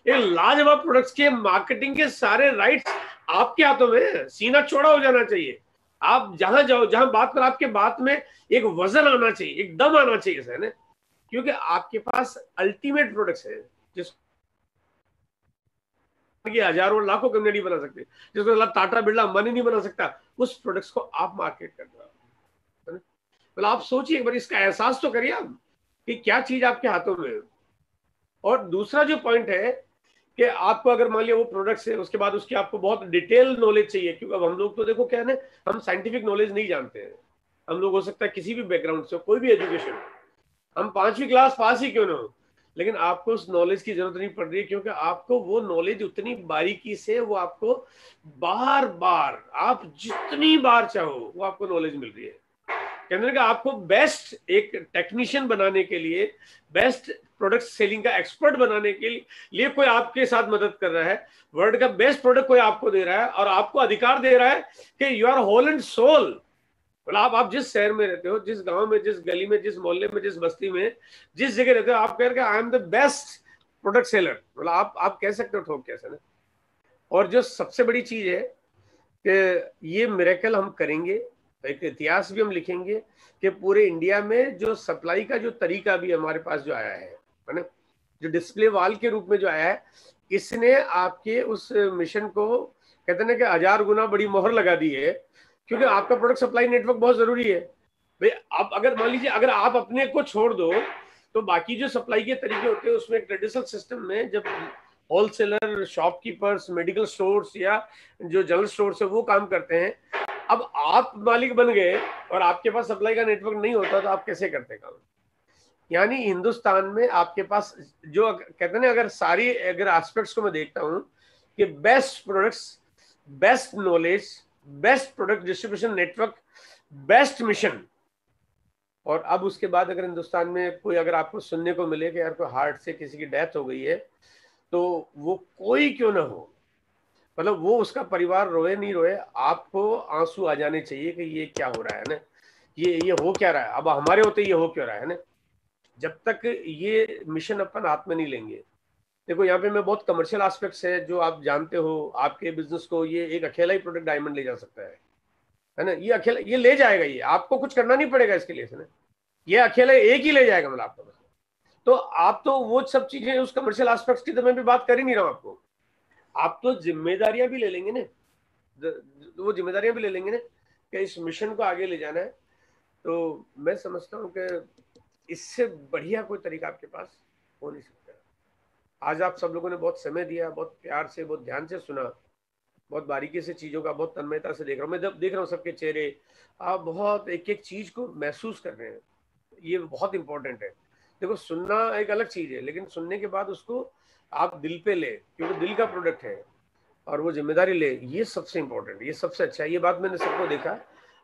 एक लाजवाब प्रोडक्ट्स के मार्केटिंग के सारे राइट्स आपके हाथों में। सीना चौड़ा हो जाना चाहिए। आप जहां जाओ, जहां बात करो, आपके बात में एक वजन आना चाहिए, एक दम आना चाहिए सर ना, क्योंकि आपके पास अल्टीमेट प्रोडक्ट्स है। जिस की हजारों लाखों कंपनी नहीं बना सकते, जिसको मतलब टाटा बिरला अंबानी नहीं बना सकता, उस प्रोडक्ट्स को आप मार्केट कर रहे हो। मतलब आप सोचिए एक बार, इसका एहसास तो करिए आप कि क्या चीज आपके हाथों में है। और दूसरा जो पॉइंट है कि आपको अगर मान लिया वो प्रोडक्ट्स है, उसके बाद उसकी आपको बहुत डिटेल नॉलेज चाहिए, क्योंकि अब हम लोग तो देखो क्या है ना, हम साइंटिफिक नॉलेज नहीं जानते हैं। हम लोग हो सकता है किसी भी बैकग्राउंड से, कोई भी एजुकेशन, हम 5वीं क्लास पास ही क्यों ना हो, लेकिन आपको उस नॉलेज की जरूरत नहीं पड़ रही है, क्योंकि आपको वो नॉलेज उतनी बारीकी से, वो आपको बार बार, आप जितनी बार चाहो वो आपको नॉलेज मिल रही है। कहने लगा आपको बेस्ट एक टेक्नीशियन बनाने के लिए, बेस्ट प्रोडक्ट सेलिंग का एक्सपर्ट बनाने के लिए कोई आपके साथ मदद कर रहा है। वर्ल्ड का बेस्ट प्रोडक्ट कोई आपको दे रहा है और आपको अधिकार दे रहा है कि you are whole and soul. मतलब आप जिस शहर में रहते हो, जिस गांव में, जिस गली में, जिस मोहल्ले में, जिस बस्ती में, जिस जगह रहते हो, आप कह रहे हैं I am the best product seller. मतलब आप कह सकते हो ठोक कैसे ना। और जो सबसे बड़ी चीज है कि ये मिरेकल हम करेंगे, एक इतिहास भी हम लिखेंगे कि पूरे इंडिया में जो सप्लाई का जो तरीका भी हमारे पास जो आया है ना, जो डिस्प्ले वॉल के रूप में जो आया है, इसने आपके उस मिशन को कहते हैं कि 1000 गुना बड़ी मोहर लगा दी है, क्योंकि आपका प्रोडक्ट सप्लाई नेटवर्क बहुत जरूरी है भाई। आप अगर मान लीजिए अगर आप अपने को छोड़ दो तो बाकी जो सप्लाई के तरीके होते हैं उसमें ट्रेडिशनल सिस्टम में जब होलसेलर, शॉपकीपर्स, मेडिकल स्टोर्स या जो जनरल स्टोर्स है वो काम करते हैं, अब आप मालिक बन गए और आपके पास सप्लाई का नेटवर्क नहीं होता तो आप कैसे करते काम। यानी हिंदुस्तान में आपके पास जो कहते हैं ना, अगर सारी अगर एस्पेक्ट्स को मैं देखता हूं कि best products, best knowledge, best product distribution network, best mission, और अब उसके बाद अगर हिंदुस्तान में कोई अगर आपको सुनने को मिले कि यार कोई हार्ट से किसी की डेथ हो गई है, तो वो कोई क्यों ना हो, मतलब वो उसका परिवार रोए नहीं रोए, आपको आंसू आ जाने चाहिए कि ये क्या हो रहा है ना, ये हो क्या रहा है, अब हमारे होते ये हो क्यों रहा है ना। जब तक ये मिशन अपन हाथ में नहीं लेंगे, देखो यहाँ पे मैं बहुत कमर्शियल एस्पेक्ट्स है जो आप जानते हो, आपके बिजनेस को ये एक अकेला ही प्रोडक्ट डायमंड ले जा सकता है ना, ये अकेला ये ले जाएगा, ये आपको कुछ करना नहीं पड़ेगा इसके लिए ना, ये अकेला एक ही ले जाएगा मतलब आपको। तो आप तो वो सब चीजें उस कमर्शियल एस्पेक्ट्स की तो मैं भी बात कर ही नहीं रहा हूँ आपको, आप तो जिम्मेदारियां भी ले लेंगे ना, वो जिम्मेदारियां भी ले लेंगे ना कि इस मिशन को आगे ले जाना है। तो मैं समझता हूँ कि इससे बढ़िया कोई तरीका आपके पास हो नहीं सकता। आज आप सब लोगों ने बहुत समय दिया, बहुत प्यार से, बहुत ध्यान से सुना, बहुत बारीकी से चीजों का, बहुत तन्मयता से देख रहा हूँ मैं, जब देख रहा हूँ सबके चेहरे, आप बहुत एक एक चीज को महसूस कर रहे हैं, ये बहुत इंपॉर्टेंट है। देखो सुनना एक अलग चीज है, लेकिन सुनने के बाद उसको आप दिल पे ले, क्योंकि दिल का प्रोडक्ट है, और वो जिम्मेदारी ले, ये सबसे इंपॉर्टेंट, ये सबसे अच्छा है। ये बात मैंने सबको देखा,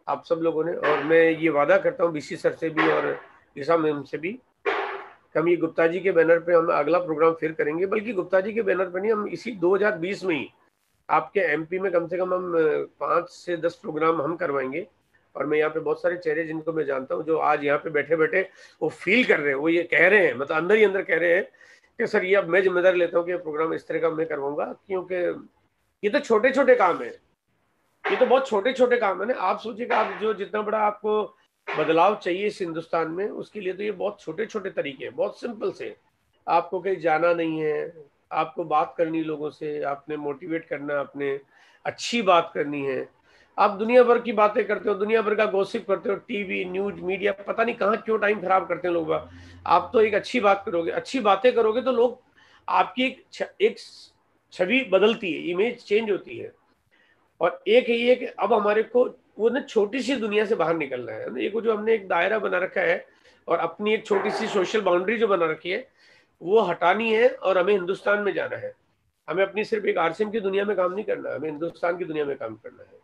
आप सब लोगों ने, और मैं ये वादा करता हूँ बीसी सर से भी और ईसा मैम से भी, हम ये गुप्ता जी के बैनर पे हम अगला प्रोग्राम फिर करेंगे, बल्कि गुप्ता जी के बैनर पे नहीं, हम इसी 2020 में ही आपके एमपी में कम से कम हम 5 से 10 प्रोग्राम हम करवाएंगे। और मैं यहाँ पे बहुत सारे चेहरे जिनको मैं जानता हूँ जो आज यहाँ पे बैठे बैठे वो फील कर रहे हैं, वो ये कह रहे हैं, मतलब अंदर ही अंदर कह रहे हैं कि सर ये अब मैं जिम्मेदारी लेता हूँ कि प्रोग्राम इस तरह का मैं करवाऊंगा, क्योंकि ये तो छोटे छोटे काम है, ये तो बहुत छोटे छोटे काम है ना। आप सोचिएगा, आप जो जितना बड़ा आपको बदलाव चाहिए इस हिंदुस्तान में, उसके लिए तो ये बहुत छोटे छोटे तरीके हैं, बहुत सिंपल से। आपको कहीं जाना नहीं है, आपको बात करनी लोगों से, आपने मोटिवेट करना, आपने अच्छी बात करनी है। आप दुनिया भर की बातें करते हो, दुनिया भर का गॉसिप करते हो, टीवी, न्यूज, मीडिया, पता नहीं कहाँ क्यों टाइम खराब करते हैं लोग। आप तो एक अच्छी बात करोगे, अच्छी बातें करोगे तो लोग आपकी एक छवि बदलती है, इमेज चेंज होती है। और एक है ये कि अब हमारे को वो ना छोटी सी दुनिया से बाहर निकलना है, ये जो हमने एक दायरा बना रखा है और अपनी एक छोटी सी सोशल बाउंड्री जो बना रखी है वो हटानी है, और हमें हिंदुस्तान में जाना है। हमें अपनी सिर्फ एक आरसीएम की दुनिया में काम नहीं करना, हमें हिंदुस्तान की दुनिया में काम करना है।